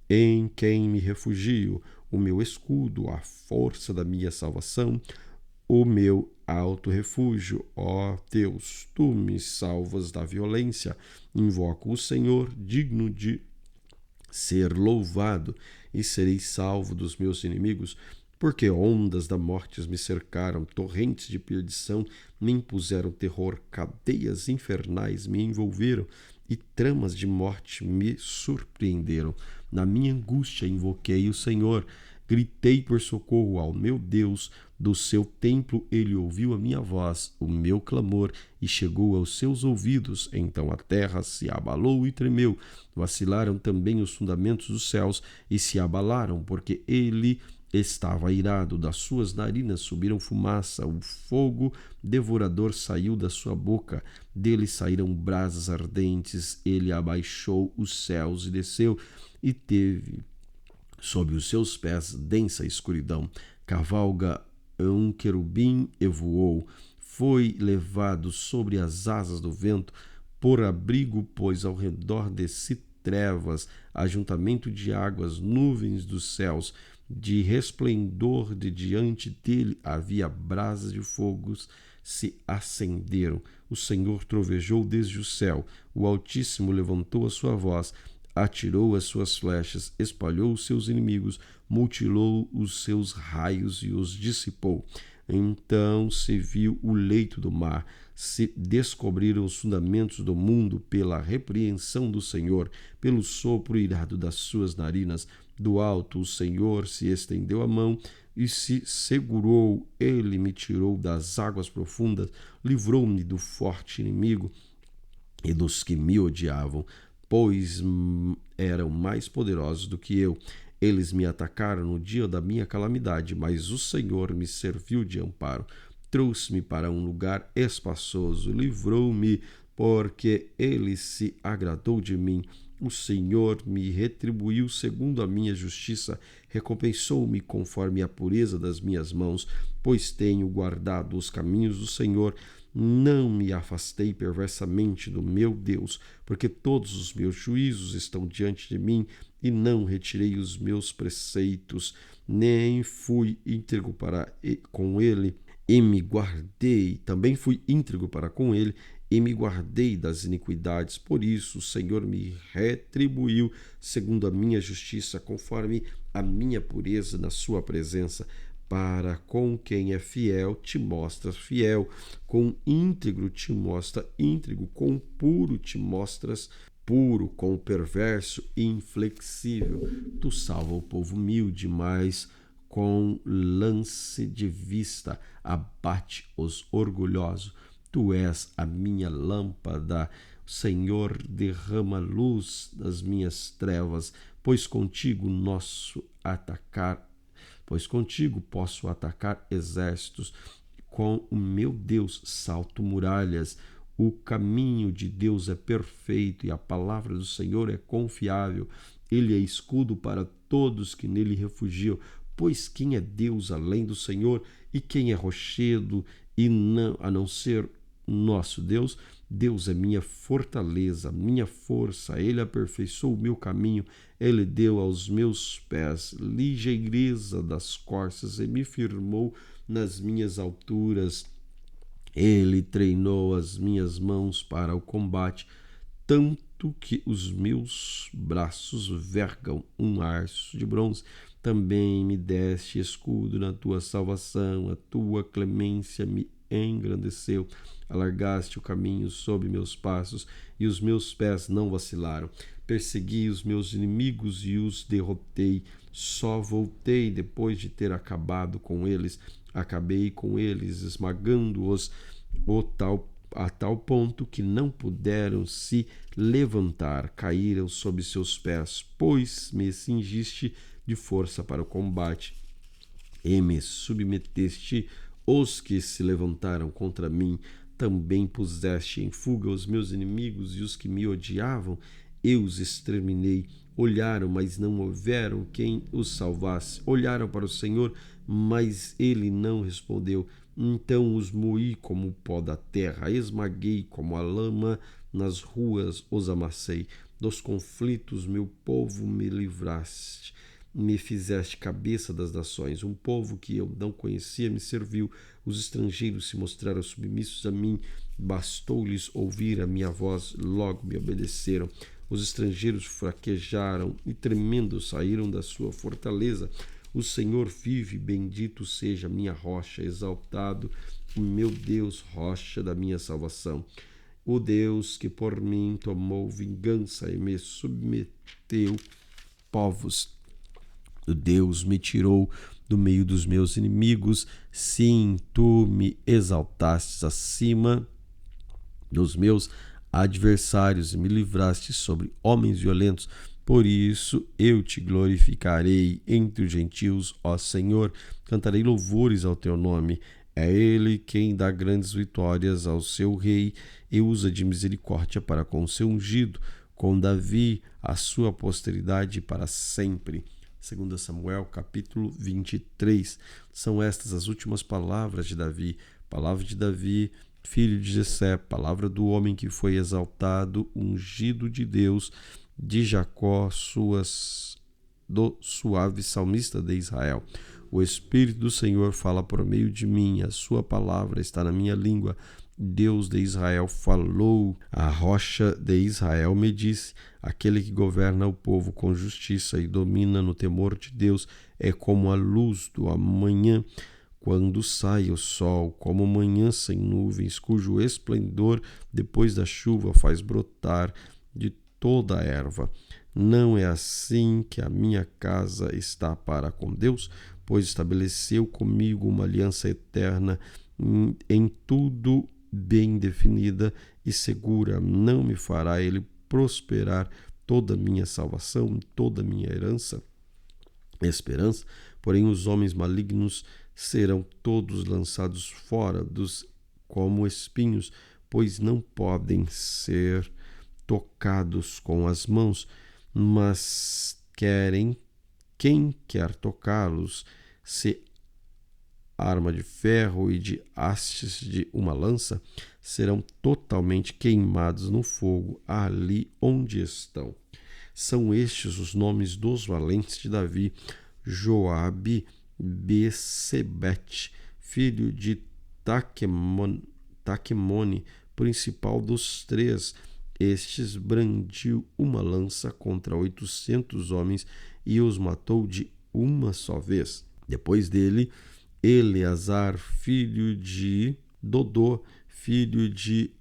em quem me refugio, o meu escudo, a força da minha salvação, o meu alto refúgio. Ó Deus, tu me salvas da violência. Invoco o Senhor, digno de ser louvado, e serei salvo dos meus inimigos, porque ondas da morte me cercaram, torrentes de perdição me impuseram terror, cadeias infernais me envolveram e tramas de morte me surpreenderam. Na minha angústia invoquei o Senhor, gritei por socorro ao meu Deus. Do seu templo ele ouviu a minha voz, o meu clamor, e chegou aos seus ouvidos. Então a terra se abalou e tremeu. Vacilaram também os fundamentos dos céus e se abalaram, porque ele estava irado. Das suas narinas subiram fumaça, o fogo devorador saiu da sua boca, dele saíram brasas ardentes. Ele abaixou os céus e desceu, e teve sob os seus pés densa escuridão. Cavalga um querubim e voou. Foi levado sobre as asas do vento, por abrigo, pois ao redor de si trevas, ajuntamento de águas, nuvens dos céus, de resplendor de diante dele havia brasas de fogos se acenderam. O Senhor trovejou desde o céu, o Altíssimo levantou a sua voz, atirou as suas flechas, espalhou os seus inimigos, mutilou os seus raios e os dissipou. Então se viu o leito do mar, se descobriram os fundamentos do mundo pela repreensão do Senhor, pelo sopro irado das suas narinas. Do alto o Senhor se estendeu a mão e se segurou. Ele me tirou das águas profundas, livrou-me do forte inimigo e dos que me odiavam. pois eram mais poderosos do que eu. Eles me atacaram no dia da minha calamidade, mas o Senhor me serviu de amparo. Trouxe-me para um lugar espaçoso, livrou-me, porque ele se agradou de mim. O Senhor me retribuiu segundo a minha justiça, recompensou-me conforme a pureza das minhas mãos, pois tenho guardado os caminhos do Senhor. Não me afastei perversamente do meu Deus, porque todos os meus juízos estão diante de mim, e não retirei os meus preceitos, nem fui íntegro para com ele, e me guardei, também fui íntegro para com ele, e me guardei das iniquidades. Por isso o Senhor me retribuiu segundo a minha justiça, conforme a minha pureza na sua presença. Para com quem é fiel, te mostras fiel, com íntegro te mostra íntegro, com puro te mostras puro, com o perverso inflexível. Tu salva o povo humilde, mas com lance de vista abate os orgulhosos. Tu és a minha lâmpada, Senhor, derrama luz das minhas trevas, pois contigo posso atacar exércitos. Com o meu Deus salto muralhas. O caminho de Deus é perfeito e a palavra do Senhor é confiável. Ele é escudo para todos que nele refugiam. Pois quem é Deus além do Senhor? E quem é rochedo a não ser nosso Deus? Deus é minha fortaleza, minha força. Ele aperfeiçoou o meu caminho. Ele deu aos meus pés ligeireza das corças e me firmou nas minhas alturas. Ele treinou as minhas mãos para o combate, tanto que os meus braços vergam um arço de bronze. Também me deste escudo na tua salvação, a tua clemência me engrandeceu. Alargaste o caminho sob meus passos, e os meus pés não vacilaram. Persegui os meus inimigos e os derrotei. Só voltei depois de ter acabado com eles. Acabei com eles, esmagando-os a tal ponto que não puderam se levantar, caíram sob seus pés, pois me cingiste de força para o combate e me submeteste os que se levantaram contra mim. Também puseste em fuga os meus inimigos, e os que me odiavam eu os exterminei. Olharam, mas não houveram quem os salvasse. Olharam para o Senhor, mas ele não respondeu. Então os moí como o pó da terra, esmaguei como a lama, nas ruas os amassei. Dos conflitos, meu povo, me livraste. Me fizeste cabeça das nações. Um povo que eu não conhecia me serviu. Os estrangeiros se mostraram submissos a mim. Bastou-lhes ouvir a minha voz, logo me obedeceram. Os estrangeiros fraquejaram e tremendo saíram da sua fortaleza. O Senhor vive, bendito seja a minha rocha, exaltado o meu Deus, rocha da minha salvação. O Deus que por mim tomou vingança e me submeteu povos. O Deus me tirou do meio dos meus inimigos. Sim, tu me exaltastes acima dos meus adversários e me livraste sobre homens violentos. Por isso eu te glorificarei entre os gentios, ó Senhor. Cantarei louvores ao teu nome. É ele quem dá grandes vitórias ao seu rei e usa de misericórdia para com o seu ungido, com Davi, a sua posteridade para sempre. 2 Samuel, capítulo 23. São estas as últimas palavras de Davi. Palavra de Davi, filho de Jessé, palavra do homem que foi exaltado, ungido de Deus, de Jacó, do suave salmista de Israel. O Espírito do Senhor fala por meio de mim, a sua palavra está na minha língua. Deus de Israel falou, a rocha de Israel me disse: aquele que governa o povo com justiça e domina no temor de Deus é como a luz do amanhã, quando sai o sol, como manhã sem nuvens, cujo esplendor depois da chuva faz brotar de toda a erva. Não é assim que a minha casa está para com Deus, pois estabeleceu comigo uma aliança eterna, em tudo bem definida e segura. Não me fará ele prosperar toda a minha salvação, toda a minha esperança. Porém, os homens malignos serão todos lançados fora como espinhos, pois não podem ser tocados com as mãos, mas quem quer tocá-los se arma de ferro e de hastes de uma lança, serão totalmente queimados no fogo ali onde estão. São estes os nomes dos valentes de Davi: Joabe, Besebete, filho de Taquemone, principal dos três. Estes brandiu uma lança contra 800 homens e os matou de uma só vez. Depois dele, Eleazar, filho de Dodô, filho de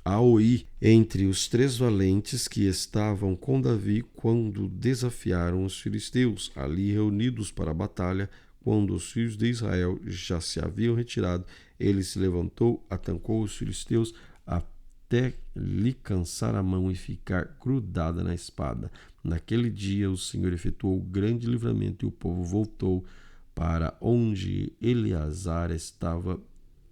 Aoi, entre os três valentes que estavam com Davi quando desafiaram os filisteus, ali reunidos para a batalha. Quando os filhos de Israel já se haviam retirado, ele se levantou, atancou os filisteus até lhe cansar a mão e ficar grudada na espada. Naquele dia o Senhor efetuou grande livramento e o povo voltou para onde Eleazar estava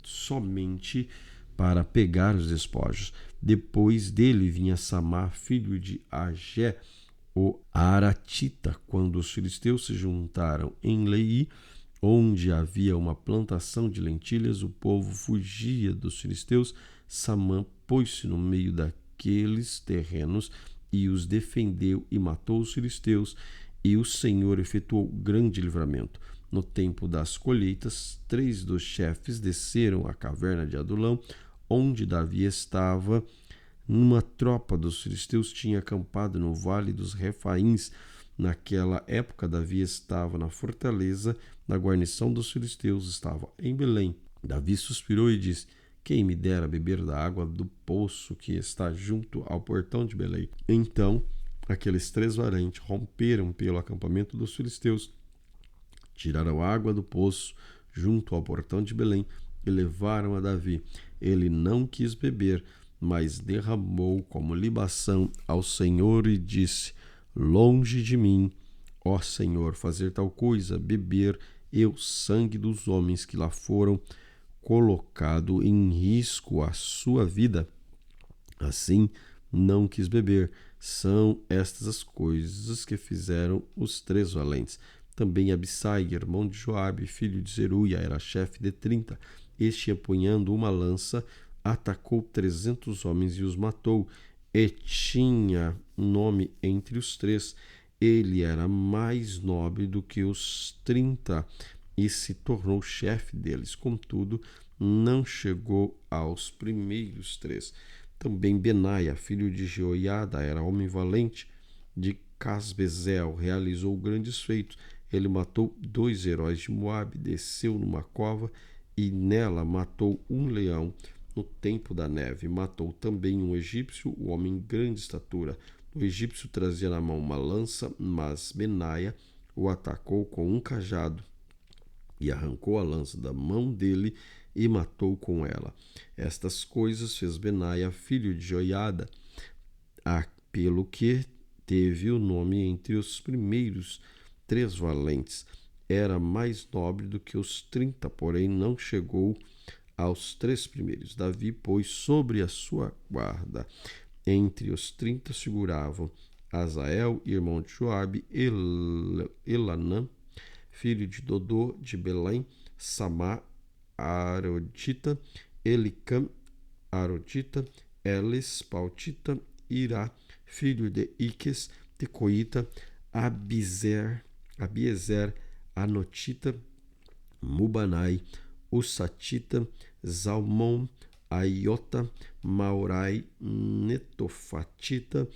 somente para pegar os despojos. Depois dele vinha Samar, filho de Agé, o Aratita. Quando os filisteus se juntaram em Lei, onde havia uma plantação de lentilhas, o povo fugia dos filisteus. Samã pôs-se no meio daqueles terrenos e os defendeu e matou os filisteus, e o Senhor efetuou grande livramento. No tempo das colheitas, 3 dos chefes desceram à caverna de Adulão, onde Davi estava. Uma tropa dos filisteus tinha acampado no vale dos Refaíns. Naquela época, Davi estava na fortaleza, na guarnição dos filisteus estava em Belém. Davi suspirou e disse: quem me dera beber da água do poço que está junto ao portão de Belém. Então, aqueles 3 valentes romperam pelo acampamento dos filisteus, tiraram água do poço junto ao portão de Belém e levaram a Davi. Ele não quis beber, mas derramou como libação ao Senhor e disse: longe de mim, ó Senhor, fazer tal coisa, beber eu sangue dos homens que lá foram, colocado em risco a sua vida. Assim, não quis beber. São estas as coisas que fizeram os 3 valentes. Também Abissai, irmão de Joabe, filho de Zeruia, era chefe de 30. Este, empunhando uma lança, atacou 300 homens e os matou, e tinha nome entre os 3. Ele era mais nobre do que os 30 e se tornou chefe deles. Contudo, não chegou aos primeiros 3. Também Benaia, filho de Jeoiada, era homem valente de Casbezel, realizou grandes feitos. Ele matou 2 heróis de Moabe, desceu numa cova e nela matou um leão. No tempo da neve, matou também um egípcio, o homem de grande estatura. O egípcio trazia na mão uma lança, mas Benaia o atacou com um cajado e arrancou a lança da mão dele e matou com ela. Estas coisas fez Benaia, filho de Joiada, pelo que teve o nome entre os primeiros 3 valentes. Era mais nobre do que os 30, porém não chegou aos 3 primeiros. Davi pôs sobre a sua guarda. Entre os 30 figuravam Azael, irmão de Joabe, Elanã, filho de Dodô, de Belém, Samá, Arodita, Elicam, Arodita, Elis, Pautita, Irá, filho de Iques, Tecoíta, Abiezer, Anotita, Mubanai, Usatita, Zalmon, Aiota, Maurai, Netofatita,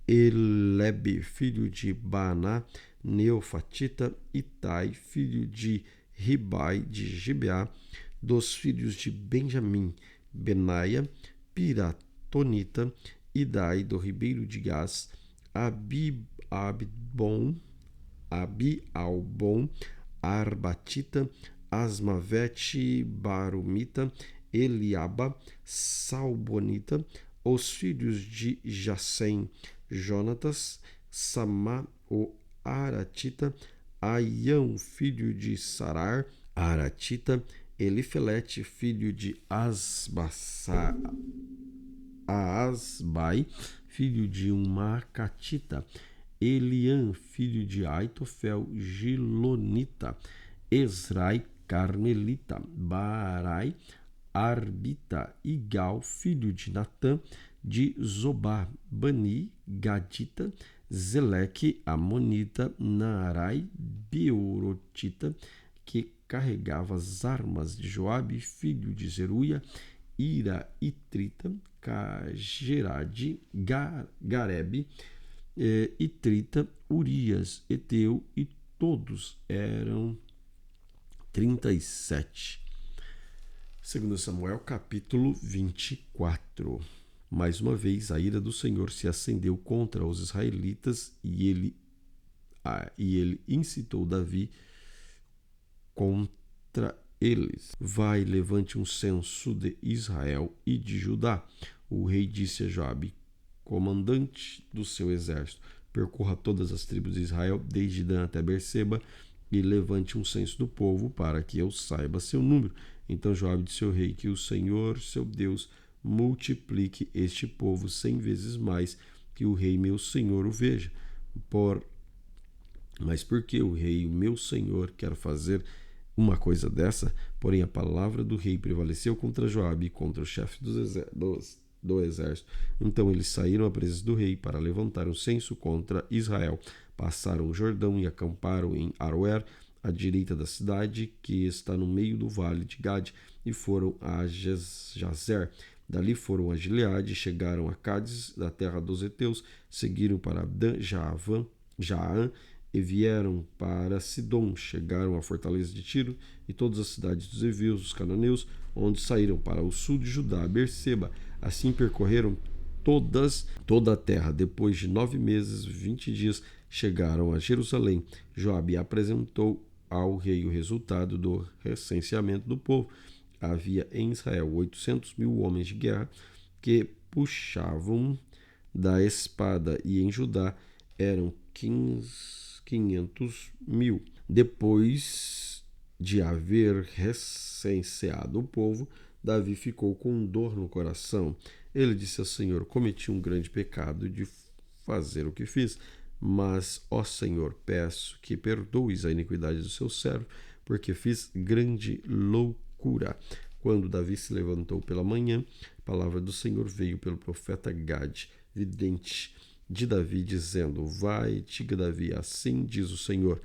Elebe, filho de Baaná, Neofatita, Itai, filho de Ribai, de Gibeá, dos filhos de Benjamim, Benaia, Piratonita, Idai, do ribeiro de Gás, Abialbon, Arbatita, Asmavete, Barumita, Eliaba, Salbonita, Os filhos de Jassem, Jonatas, Samá, o Aratita, Aião, filho de Sarar, Aratita, Elifelete, filho de Asbai, filho de um Macatita, Eliã, filho de Aitofel, Gilonita, Esrai, Carmelita, Barai, Arbita, Igal, filho de Natã, de Zobá, Bani, Gadita, Zeleque, Amonita, Naarai, Beorotita, que carregava as armas de Joabe, filho de Zeruia, Ira, Itrita, Cagerade, Garebe, Itrita, Urias, Eteu, e todos eram 37. 2 Samuel, capítulo 24. Mais uma vez, a ira do Senhor se acendeu contra os israelitas e ele incitou Davi contra eles. Vai, levante um censo de Israel e de Judá. O rei disse a Joabe, comandante do seu exército, percorra todas as tribos de Israel, desde Dan até Berseba, e levante um censo do povo, para que eu saiba seu número. Então Joabe disse ao rei, que o Senhor, seu Deus, multiplique este povo 100 vezes mais, que o rei meu senhor o veja. Mas por que o rei, o meu senhor, quer fazer uma coisa dessa? Porém a palavra do rei prevaleceu contra Joabe e contra o chefe do exército. Então eles saíram à presença do rei para levantar um censo contra Israel. Passaram o Jordão e acamparam em Aroer, à direita da cidade, que está no meio do vale de Gade, e foram a Jazer. Dali foram a Gileade, chegaram a Cádiz, da terra dos heteus, seguiram para Jaã, e vieram para Sidom, chegaram à fortaleza de Tiro e todas as cidades dos heveus, dos cananeus, onde saíram para o sul de Judá, Berseba. Assim percorreram toda a terra. Depois de 9 meses, 20 dias, chegaram a Jerusalém. Joabe apresentou ao rei o resultado do recenseamento do povo. Havia em Israel 800.000 homens de guerra que puxavam da espada, e em Judá eram 500.000. Depois de haver recenseado o povo, Davi ficou com dor no coração. Ele disse ao Senhor, cometi um grande pecado de fazer o que fiz, mas, ó Senhor, peço que perdoes a iniquidade do seu servo, porque fiz grande loucura. Quando Davi se levantou pela manhã, a palavra do Senhor veio pelo profeta Gade, vidente de Davi, dizendo, vai, diga Davi, assim diz o Senhor,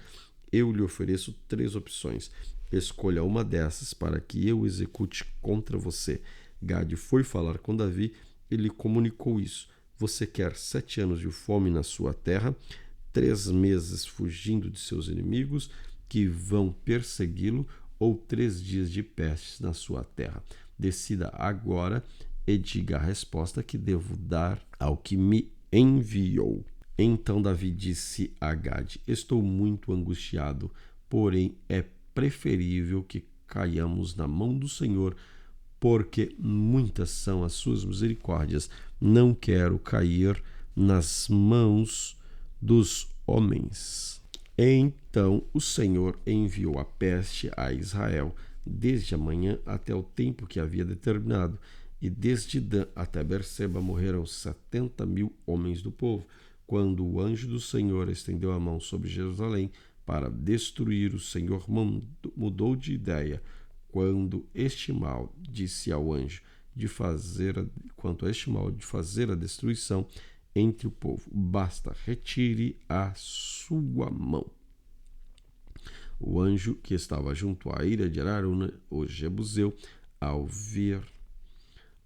eu lhe ofereço 3 opções, escolha uma dessas para que eu execute contra você. Gade foi falar com Davi e lhe comunicou isso. Você quer 7 anos de fome na sua terra, 3 meses fugindo de seus inimigos que vão persegui-lo, ou 3 dias de pestes na sua terra? Decida agora e diga a resposta que devo dar ao que me enviou. Então Davi disse a Gade, estou muito angustiado, porém é preferível que caiamos na mão do Senhor, porque muitas são as suas misericórdias. Não quero cair nas mãos dos homens. Então o Senhor enviou a peste a Israel, desde a manhã até o tempo que havia determinado, e desde Dan até Berseba morreram 70.000 homens do povo. Quando o anjo do Senhor estendeu a mão sobre Jerusalém para destruir, o Senhor mudou de ideia. Quanto a este mal, disse ao anjo, de fazer a destruição entre o povo, basta, retire a sua mão. O anjo que estava junto à ira de Araúna, o Jebuseu, ao ver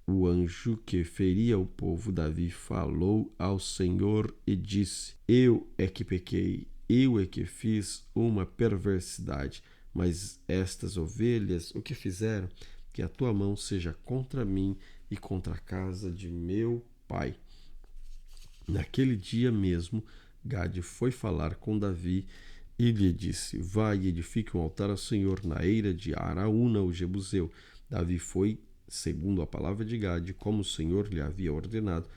o anjo que feria o povo, Davi falou ao Senhor e disse, eu é que pequei, eu é que fiz uma perversidade, mas estas ovelhas, o que fizeram? Que a tua mão seja contra mim e contra a casa de meu pai. Naquele dia mesmo, Gade foi falar com Davi e lhe disse, vai e edifique um altar ao Senhor na eira de Araúna, o Jebuseu. Davi foi segundo a palavra de Gade, como o Senhor lhe havia ordenado.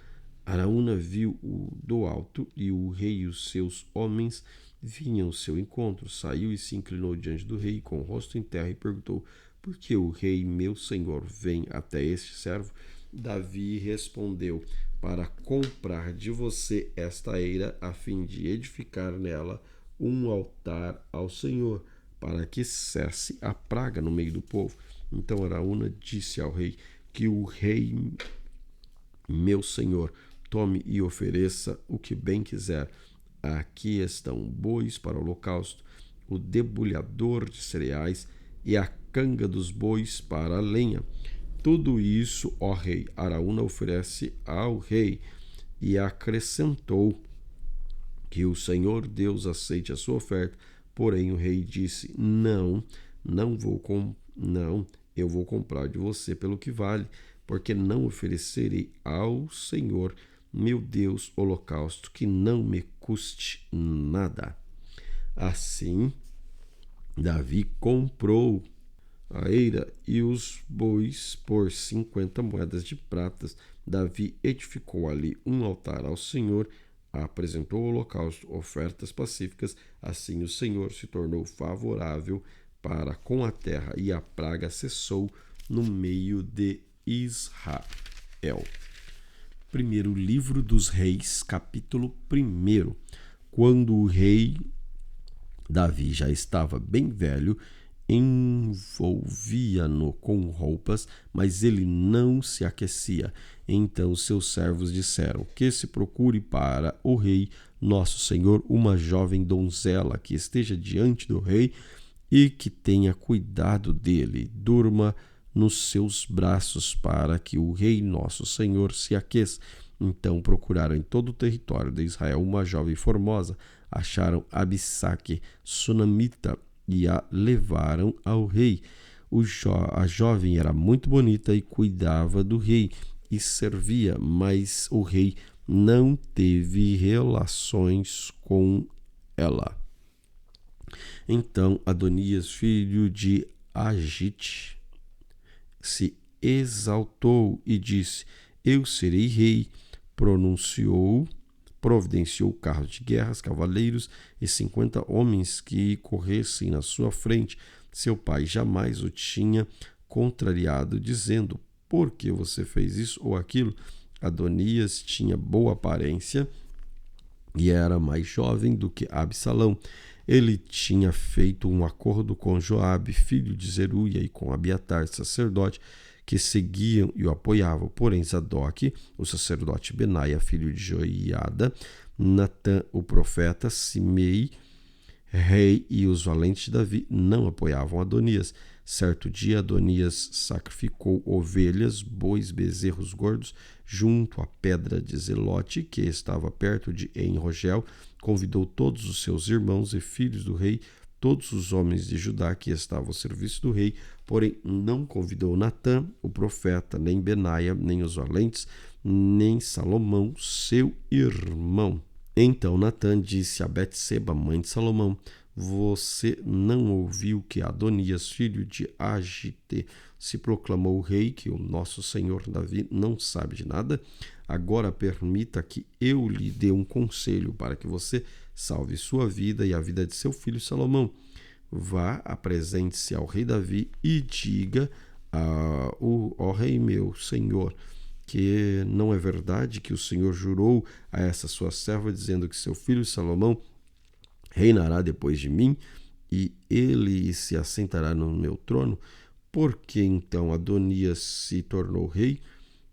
Araúna viu-o do alto, e o rei e os seus homens vinham ao seu encontro. Saiu e se inclinou diante do rei, com o rosto em terra, e perguntou: por que o rei, meu senhor, vem até este servo? Davi respondeu: para comprar de você esta eira, a fim de edificar nela um altar ao Senhor, para que cesse a praga no meio do povo. Então Araúna disse ao rei: que o rei, meu senhor, tome e ofereça o que bem quiser. Aqui estão bois para o holocausto, o debulhador de cereais e a canga dos bois para a lenha. Tudo isso, ó rei. Araúna oferece ao rei, e acrescentou: que o Senhor Deus aceite a sua oferta. Porém o rei disse: não, eu vou comprar de você pelo que vale, porque não oferecerei ao Senhor meu Deus holocausto que não me custe nada. Assim, Davi comprou a eira e os bois por 50 moedas de prata. Davi edificou ali um altar ao Senhor, apresentou o holocausto, ofertas pacíficas. Assim o Senhor se tornou favorável para com a terra, e a praga cessou no meio de Israel. Primeiro livro dos Reis, capítulo 1. Quando o rei Davi já estava bem velho, envolvia-no com roupas, mas ele não se aquecia. Então seus servos disseram: que se procure para o rei, nosso senhor, uma jovem donzela que esteja diante do rei e que tenha cuidado dele. Durma nos seus braços, para que o rei, nosso senhor, se aqueça. Então procuraram em todo o território de Israel uma jovem formosa. Acharam Abissaque, sunamita, e a levaram ao rei. A jovem era muito bonita e cuidava do rei e servia, mas o rei não teve relações com ela. Então Adonias, filho de Agite, se exaltou e disse: eu serei rei. Providenciou carros de guerras, cavaleiros e 50 homens que corressem na sua frente. Seu pai jamais o tinha contrariado, dizendo: por que você fez isso ou aquilo? Adonias tinha boa aparência e era mais jovem do que Absalão. Ele tinha feito um acordo com Joabe, filho de Zeruia, e com Abiatar, sacerdote, que seguiam e o apoiavam. Porém Zadok, o sacerdote, Benaia, filho de Joiada, Natã, o profeta, Simei, rei, e os valentes de Davi não apoiavam Adonias. Certo dia Adonias sacrificou ovelhas, bois, bezerros gordos junto à pedra de Zelote, que estava perto de En-Rogel. Convidou todos os seus irmãos e filhos do rei, todos os homens de Judá que estavam ao serviço do rei, porém não convidou Natã, o profeta, nem Benaia, nem os valentes, nem Salomão, seu irmão. Então Natã disse a Betseba, mãe de Salomão: você não ouviu que Adonias, filho de Agite, se proclamou rei, que o nosso senhor Davi não sabe de nada? Agora permita que eu lhe dê um conselho para que você salve sua vida e a vida de seu filho Salomão. Vá, apresente-se ao rei Davi e diga ao rei meu senhor, que não é verdade que o Senhor jurou a essa sua serva, dizendo que seu filho Salomão reinará depois de mim, e ele se assentará no meu trono. Por que então Adonias se tornou rei?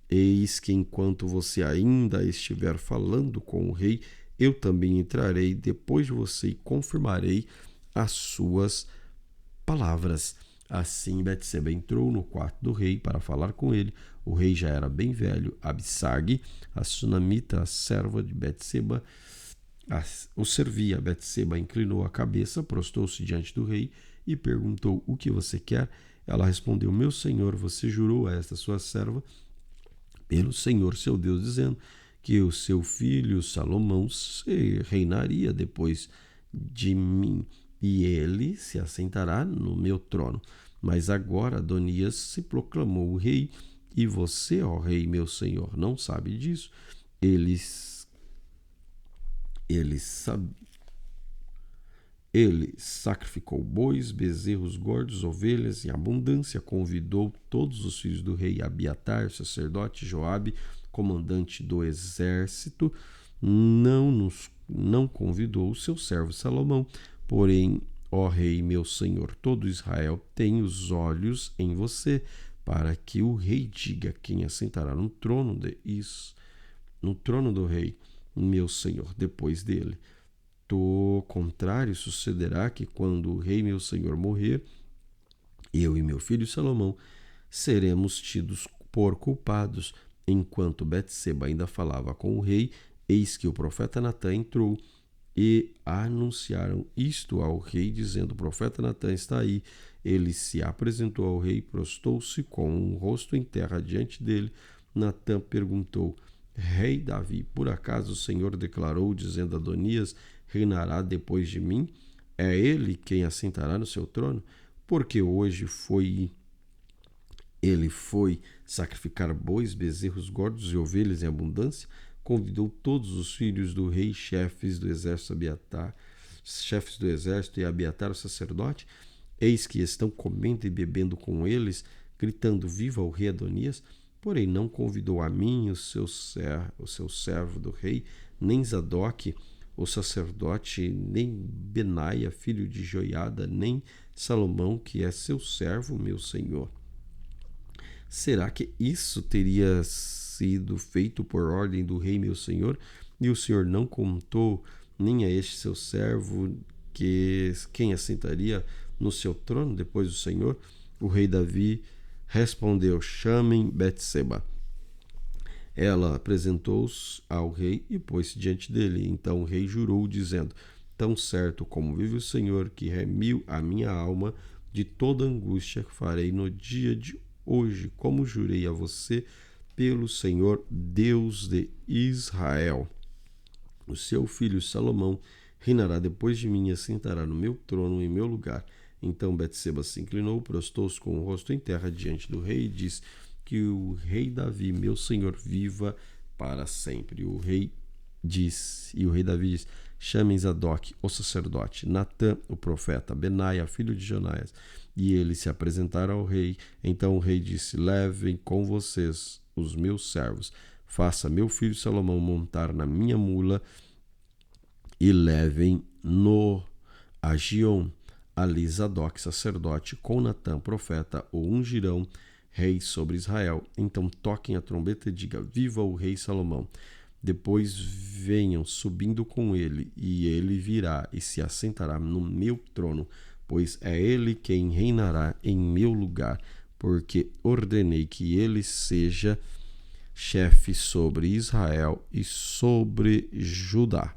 Eis que enquanto você ainda estiver falando com o rei, eu também entrarei depois de você e confirmarei as suas palavras. Assim Betseba entrou no quarto do rei para falar com ele. O rei já era bem velho. Abissag, a sunamita, a serva de Betseba, o servia. Betseba inclinou a cabeça, prostou-se diante do rei e perguntou: o que você quer? Ela respondeu: meu senhor, você jurou a esta sua serva pelo Senhor seu Deus, dizendo que o seu filho Salomão reinaria depois de mim, e ele se assentará no meu trono. Mas agora Adonias se proclamou o rei, e você, ó rei, meu senhor, não sabe disso. Ele sacrificou bois, bezerros gordos, ovelhas em abundância, convidou todos os filhos do rei Abiatar, sacerdote, Joabe, comandante do exército, não convidou o seu servo Salomão. Porém, ó rei, meu senhor, todo Israel tem os olhos em você, para que o rei diga quem assentará no trono do rei, meu senhor, depois dele. Do contrário, sucederá que quando o rei meu senhor morrer, eu e meu filho Salomão seremos tidos por culpados. Enquanto Betseba ainda falava com o rei, eis que o profeta Natã entrou, e anunciaram isto ao rei, dizendo: o profeta Natã está aí. Ele se apresentou ao rei, prostou-se com o rosto em terra diante dele. Natã perguntou: Rei Davi, por acaso o Senhor declarou, dizendo a Adonias: reinará depois de mim? É ele quem assentará no seu trono? Porque hoje ele foi sacrificar bois, bezerros gordos e ovelhas em abundância, convidou todos os filhos do rei, chefes do exército e Abiatar, o sacerdote. Eis que estão comendo e bebendo com eles, gritando: viva o rei Adonias. Porém não convidou a mim, o seu servo do rei, nem Zadok, o sacerdote, nem Benaia, filho de Joiada, nem Salomão, que é seu servo, meu senhor. Será que isso teria sido feito por ordem do rei, meu senhor? E o senhor não contou nem a este seu servo quem assentaria no seu trono depois do senhor? O rei Davi respondeu: chamem Betseba. Ela apresentou-se ao rei e pôs-se diante dele. Então o rei jurou, dizendo: tão certo como vive o Senhor, que remiu a minha alma de toda angústia, que farei no dia de hoje, como jurei a você, pelo Senhor Deus de Israel. O seu filho Salomão reinará depois de mim e assentará no meu trono em meu lugar. Então Betseba se inclinou, prostou-se com o rosto em terra diante do rei e disse: que o rei Davi, meu senhor, viva para sempre. E o rei Davi disse: chamem Zadok, o sacerdote, Natã, o profeta, Benaia, filho de Jonaias. E eles se apresentaram ao rei. Então o rei disse: levem com vocês os meus servos, faça meu filho Salomão montar na minha mula e levem-no a Gion. Ali Zadok, sacerdote, com Natã, profeta, o ungirão rei sobre Israel. Então toquem a trombeta e diga: viva o rei Salomão. Depois venham subindo com ele, e ele virá e se assentará no meu trono, pois é ele quem reinará em meu lugar, porque ordenei que ele seja chefe sobre Israel e sobre Judá.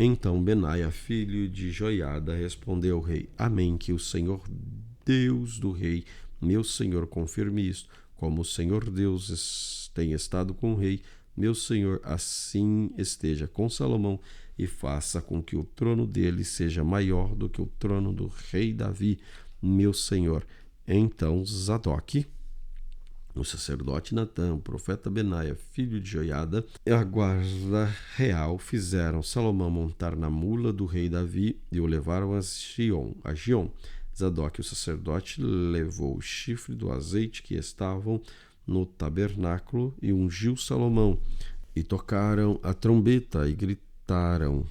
Então Benaia, filho de Joiada, respondeu ao rei: amém, que o Senhor Deus do rei, meu senhor, confirme isto. Como o Senhor Deus tem estado com o rei, meu senhor, assim esteja com Salomão, e faça com que o trono dele seja maior do que o trono do rei Davi, meu senhor. Então Zadok, o sacerdote Natã, o profeta Benaia, filho de Joiada, e a guarda real fizeram Salomão montar na mula do rei Davi e o levaram a Gion. Zadok, o sacerdote, levou o chifre do azeite que estavam no tabernáculo e ungiu Salomão. E tocaram a trombeta e gritaram.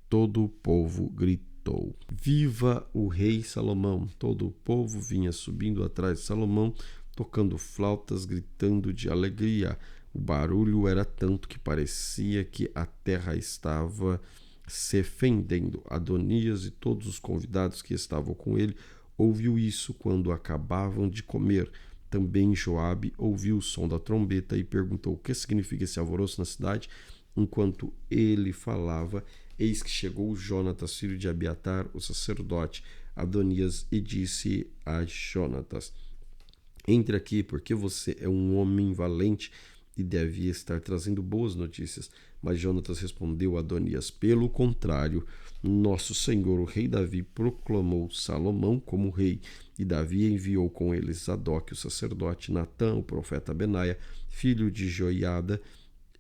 Todo o povo gritou: viva o rei Salomão! Todo o povo vinha subindo atrás de Salomão, tocando flautas, gritando de alegria. O barulho era tanto que parecia que a terra estava se fendendo. Adonias e todos os convidados que estavam com ele ouviu isso quando acabavam de comer. Também Joabe ouviu o som da trombeta e perguntou: o que significa esse alvoroço na cidade? Enquanto ele falava, eis que chegou Jonatas, filho de Abiatar, o sacerdote, Adonias, e disse a Jonatas: entre aqui, porque você é um homem valente e devia estar trazendo boas notícias. Mas Jonatas respondeu a Adonias: pelo contrário, nosso senhor, o rei Davi, proclamou Salomão como rei, e Davi enviou com ele Zadok, o sacerdote, Natã, o profeta Benaia, filho de Joiada,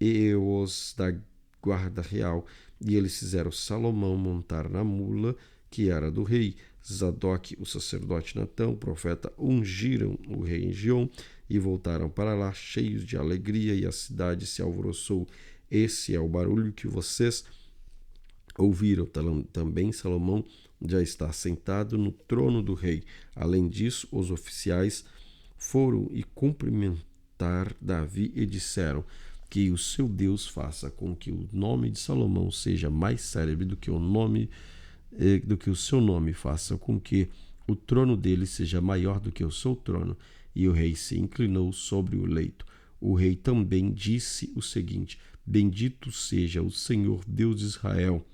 e os da guarda real, e eles fizeram Salomão montar na mula que era do rei. Zadok, o sacerdote, Natã, o profeta, ungiram o rei em Giom e voltaram para lá cheios de alegria, e a cidade se alvoroçou. Esse é o barulho que vocês ouviram. Também Salomão já está sentado no trono do rei. Além disso, os oficiais foram e cumprimentar Davi e disseram: que o seu Deus faça com que o nome de Salomão seja mais célebre do que o seu nome, faça com que o trono dele seja maior do que o seu trono. E o rei se inclinou sobre o leito. O rei também disse o seguinte: bendito seja o Senhor Deus de Israel,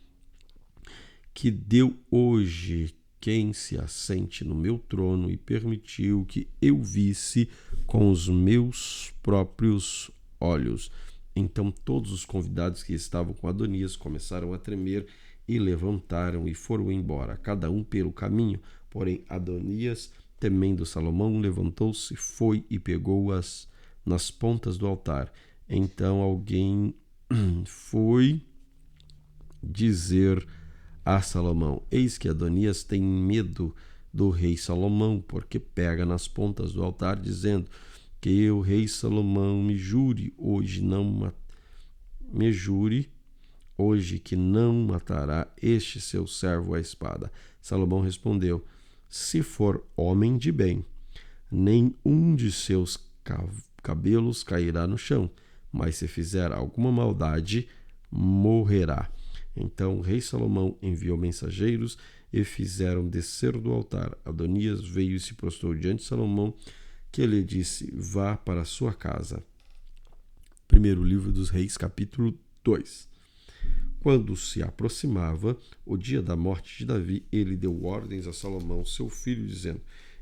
que deu hoje quem se assente no meu trono e permitiu que eu visse com os meus próprios olhos. Então todos os convidados que estavam com Adonias começaram a tremer e levantaram e foram embora, cada um pelo caminho. Porém Adonias, temendo Salomão, levantou-se, foi e pegou-as nas pontas do altar. Então alguém foi dizer a Salomão: eis que Adonias tem medo do rei Salomão, porque pega nas pontas do altar, dizendo: que o rei Salomão me jure hoje que não matará este seu servo à espada. Salomão respondeu: se for homem de bem, nenhum de seus cabelos cairá no chão, mas se fizer alguma maldade, morrerá. Então o rei Salomão enviou mensageiros e fizeram descer do altar. Adonias veio e se prostrou diante de Salomão, que lhe disse: vá para a sua casa. Primeiro livro dos Reis, capítulo 2. Quando se aproximava o dia da morte de Davi, ele deu ordens a Salomão, seu filho, dizendo: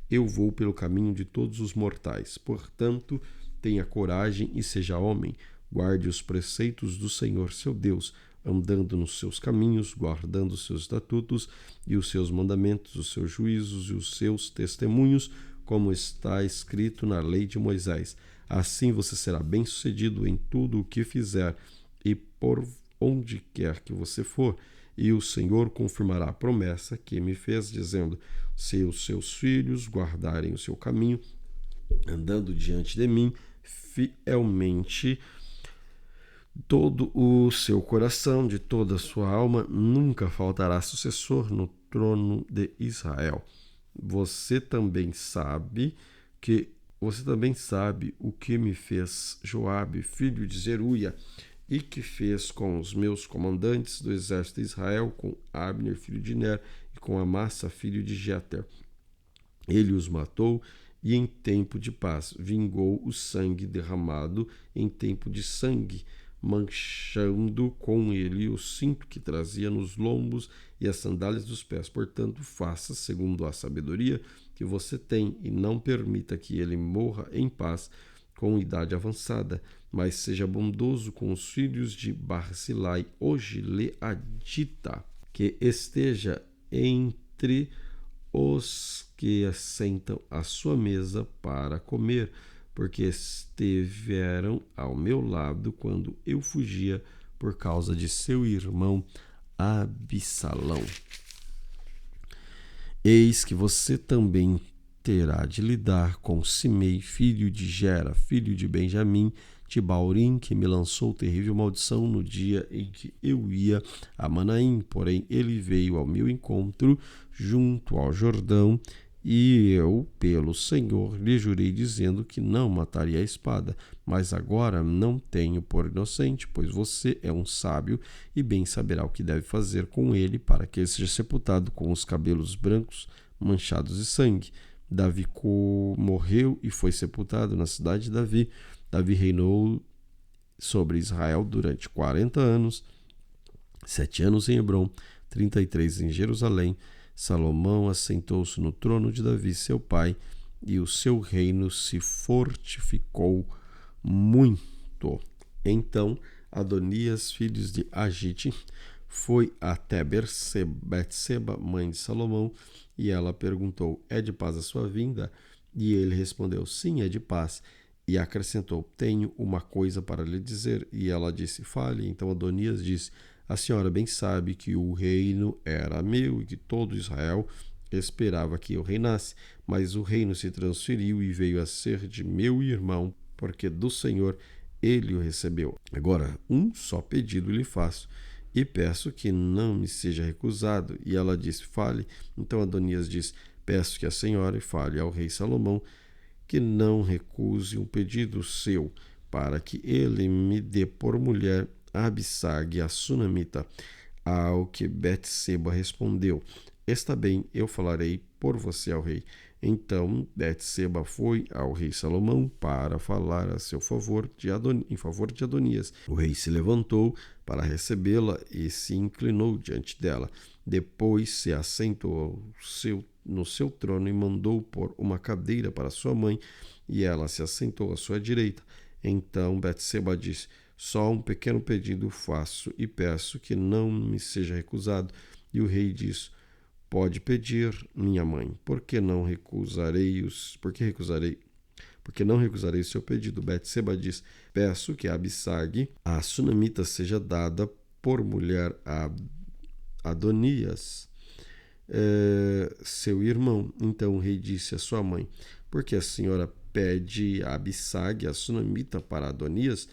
eu vou pelo caminho de todos os mortais. Portanto, tenha coragem e seja homem. Guarde os preceitos do Senhor, seu Deus, andando nos seus caminhos, guardando os seus estatutos e os seus mandamentos, os seus juízos e os seus testemunhos, como está escrito na lei de Moisés. Assim você será bem-sucedido em tudo o que fizer e por onde quer que você for. E o Senhor confirmará a promessa que me fez, dizendo: se os seus filhos guardarem o seu caminho, andando diante de mim fielmente, todo o seu coração, de toda a sua alma, nunca faltará sucessor no trono de Israel. Você também sabe o que me fez Joabe, filho de Zeruia, e que fez com os meus comandantes do exército de Israel, com Abner, filho de Ner, e com Amassa, filho de Jeter. Ele os matou, e em tempo de paz vingou o sangue derramado em tempo de sangue, manchando com ele o cinto que trazia nos lombos e as sandálias dos pés. Portanto, faça segundo a sabedoria que você tem, e não permita que ele morra em paz com idade avançada, mas seja bondoso com os filhos de Barzilai, o gileadita, que esteja entre os que assentam à sua mesa para comer, porque estiveram ao meu lado quando eu fugia por causa de seu irmão Absalão. Eis que você também terá de lidar com Simei, filho de Gera, filho de Benjamim, de Baurim, que me lançou terrível maldição no dia em que eu ia a Manaim. Porém, ele veio ao meu encontro junto ao Jordão, e eu, pelo Senhor, lhe jurei, dizendo que não mataria a espada. Mas agora não tenho por inocente, pois você é um sábio e bem saberá o que deve fazer com ele, para que ele seja sepultado com os cabelos brancos manchados de sangue. Davi morreu e foi sepultado na cidade de Davi. Davi reinou sobre Israel durante 40 anos, 7 anos em Hebrom, 33 em Jerusalém. Salomão assentou-se no trono de Davi, seu pai, e o seu reino se fortificou muito. Então Adonias, filhos de Agite, foi até Betseba, mãe de Salomão, e ela perguntou: é de paz a sua vinda? E ele respondeu: sim, é de paz. E acrescentou: tenho uma coisa para lhe dizer. E ela disse: fale. Então Adonias disse: a senhora bem sabe que o reino era meu e que todo Israel esperava que eu reinasse, mas o reino se transferiu e veio a ser de meu irmão, porque do Senhor ele o recebeu. Agora, um só pedido lhe faço, e peço que não me seja recusado. E ela disse: fale. Então Adonias disse: peço que a senhora fale ao rei Salomão que não recuse um pedido seu, para que ele me dê por mulher Abissag, a sunamita. Ao que Betseba respondeu: está bem, eu falarei por você ao rei. Então Betseba foi ao rei Salomão para falar a seu favor em favor de Adonias. O rei se levantou para recebê-la e se inclinou diante dela. Depois se assentou no seu trono e mandou pôr uma cadeira para sua mãe, e ela se assentou à sua direita. Então Betseba disse: só um pequeno pedido faço e peço que não me seja recusado. E o rei disse: pode pedir, minha mãe, porque não recusarei o seu pedido. Betseba diz: peço que Abissag, a sunamita, seja dada por mulher a Adonias, seu irmão. Então o rei disse à sua mãe: porque a senhora pede a Abissag, a sunamita, para Adonias,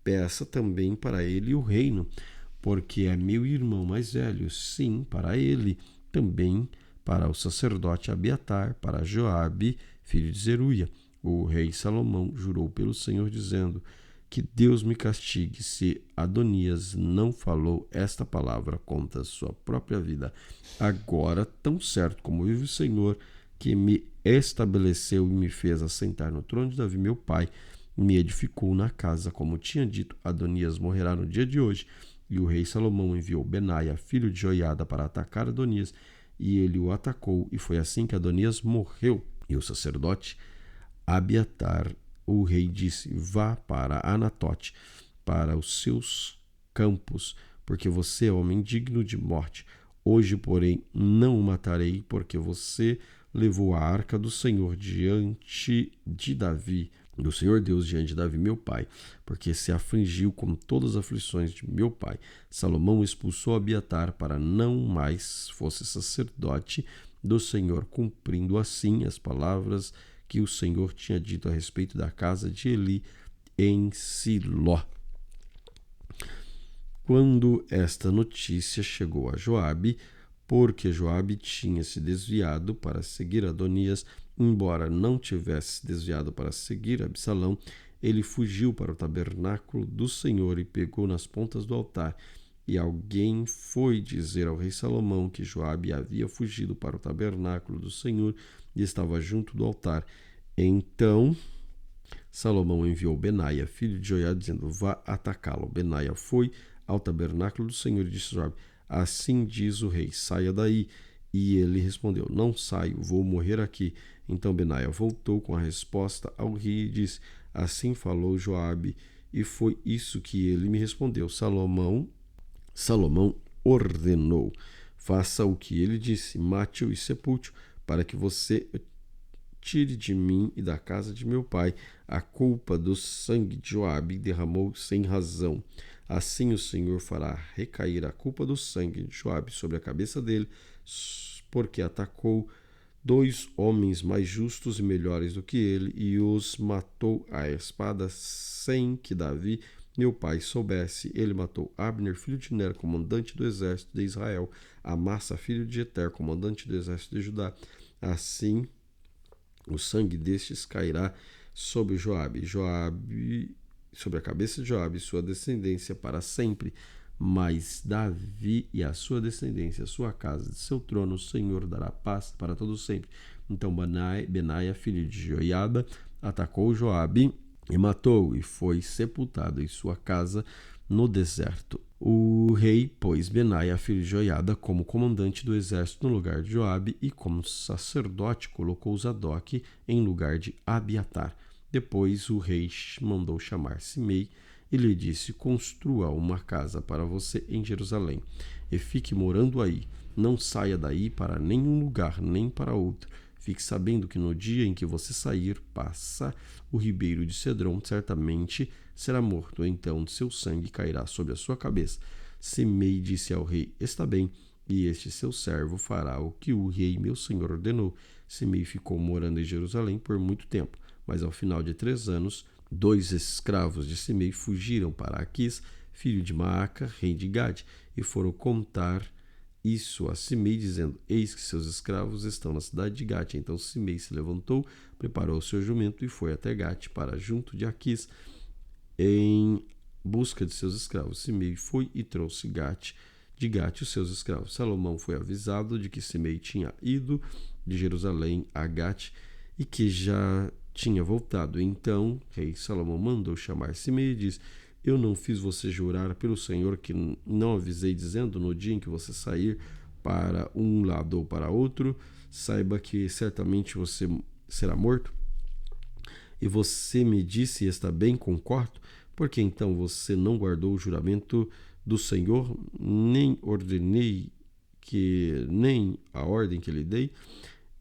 peça também para ele o reino, porque é meu irmão mais velho. Sim, para ele, também para o sacerdote Abiatar, para Joabe, filho de Zeruia. O rei Salomão jurou pelo Senhor, dizendo: que Deus me castigue se Adonias não falou esta palavra contra sua própria vida. Agora, tão certo como vive o Senhor, que me estabeleceu e me fez assentar no trono de Davi, meu pai, me edificou na casa, como tinha dito, Adonias morrerá no dia de hoje. E o rei Salomão enviou Benaia, filho de Joiada, para atacar Adonias, e ele o atacou, e foi assim que Adonias morreu. E o sacerdote Abiatar, o rei disse: vá para Anatote, para os seus campos, porque você é homem digno de morte. Hoje, porém, não o matarei, porque você levou a arca do Senhor diante de Davi, do Senhor Deus diante de Davi, meu pai, porque se afligiu com todas as aflições de meu pai. Salomão expulsou Abiatar para não mais fosse sacerdote do Senhor, cumprindo assim as palavras que o Senhor tinha dito a respeito da casa de Eli em Siló. Quando esta notícia chegou a Joabe, porque Joabe tinha se desviado para seguir Adonias, embora não tivesse se desviado para seguir Absalão, ele fugiu para o tabernáculo do Senhor e pegou nas pontas do altar. E alguém foi dizer ao rei Salomão que Joabe havia fugido para o tabernáculo do Senhor e estava junto do altar. Então Salomão enviou Benaia, filho de Joiada, dizendo: vá atacá-lo. Benaia foi ao tabernáculo do Senhor e disse a Joabe: assim diz o rei, saia daí. E ele respondeu: não saio, vou morrer aqui. Então Benaia voltou com a resposta ao rei e disse: assim falou Joabe, e foi isso que ele me respondeu. Salomão ordenou: faça o que ele disse, mate-o e sepulte-o, para que você tire de mim e da casa de meu pai a culpa do sangue de Joabe derramou sem razão. Assim o Senhor fará recair a culpa do sangue de Joabe sobre a cabeça dele, porque atacou 2 homens mais justos e melhores do que ele e os matou à espada sem que Davi, meu pai, soubesse. Ele matou Abner, filho de Ner, comandante do exército de Israel, Amassa, filho de Jeter, comandante do exército de Judá. Assim o sangue destes cairá sobre Joabe, sobre a cabeça de Joabe e sua descendência para sempre. Mas Davi e a sua descendência, a sua casa, de seu trono, o Senhor dará paz para todos sempre. Então Benaia, filho de Joiada, atacou Joabe e matou-o, e foi sepultado em sua casa no deserto. O rei pôs Benaia, filho de Joiada, como comandante do exército no lugar de Joabe, e como sacerdote colocou Zadok em lugar de Abiatar. Depois o rei mandou chamar Simei e lhe disse: construa uma casa para você em Jerusalém e fique morando aí. Não saia daí para nenhum lugar, nem para outro. Fique sabendo que no dia em que você sair, passa o ribeiro de Cedron, certamente será morto. Então seu sangue cairá sobre a sua cabeça. Simei disse ao rei: está bem, e este seu servo fará o que o rei meu senhor ordenou. Simei ficou morando em Jerusalém por muito tempo, mas ao final de 3 anos, 2 escravos de Simei fugiram para Aquis, filho de Maaca, rei de Gade, e foram contar isso a Simei, dizendo: eis que seus escravos estão na cidade de Gate. Então Simei se levantou, preparou o seu jumento e foi até Gate, para junto de Aquis, em busca de seus escravos. Simei foi e trouxe de Gate os seus escravos. Salomão foi avisado de que Simei tinha ido de Jerusalém a Gate e que já tinha voltado. Então rei Salomão mandou chamar Simei e disse: eu não fiz você jurar pelo Senhor que não avisei, dizendo: no dia em que você sair para um lado ou para outro, saiba que certamente você será morto? E você me disse: está bem, concordo. Porque então você não guardou o juramento do Senhor, nem nem a ordem que lhe dei?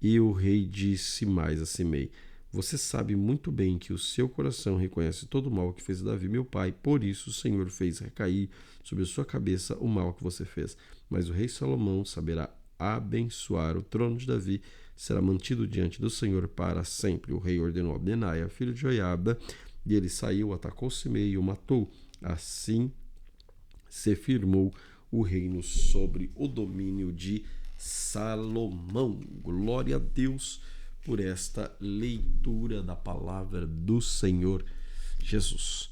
E o rei disse mais a Simei: você sabe muito bem que o seu coração reconhece todo o mal que fez Davi, meu pai. Por isso o Senhor fez recair sobre a sua cabeça o mal que você fez. Mas o rei Salomão saberá abençoar o trono de Davi, será mantido diante do Senhor para sempre. O rei ordenou a Benaia, filho de Joiada, e ele saiu, atacou Simei e o matou. Assim se firmou o reino sobre o domínio de Salomão. Glória a Deus por esta leitura da palavra do Senhor Jesus.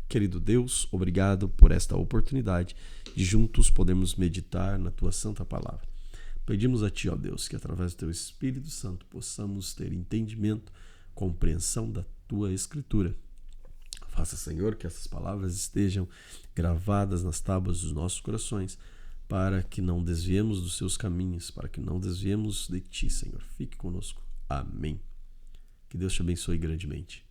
Querido Deus, obrigado por esta oportunidade de juntos podermos meditar na Tua Santa Palavra. Pedimos a Ti, ó Deus, que através do Teu Espírito Santo possamos ter entendimento, compreensão da Tua Escritura. Faça, Senhor, que essas palavras estejam gravadas nas tábuas dos nossos corações, para que não desviemos dos Seus caminhos, para que não desviemos de Ti, Senhor. Fique conosco. Amém. Que Deus te abençoe grandemente.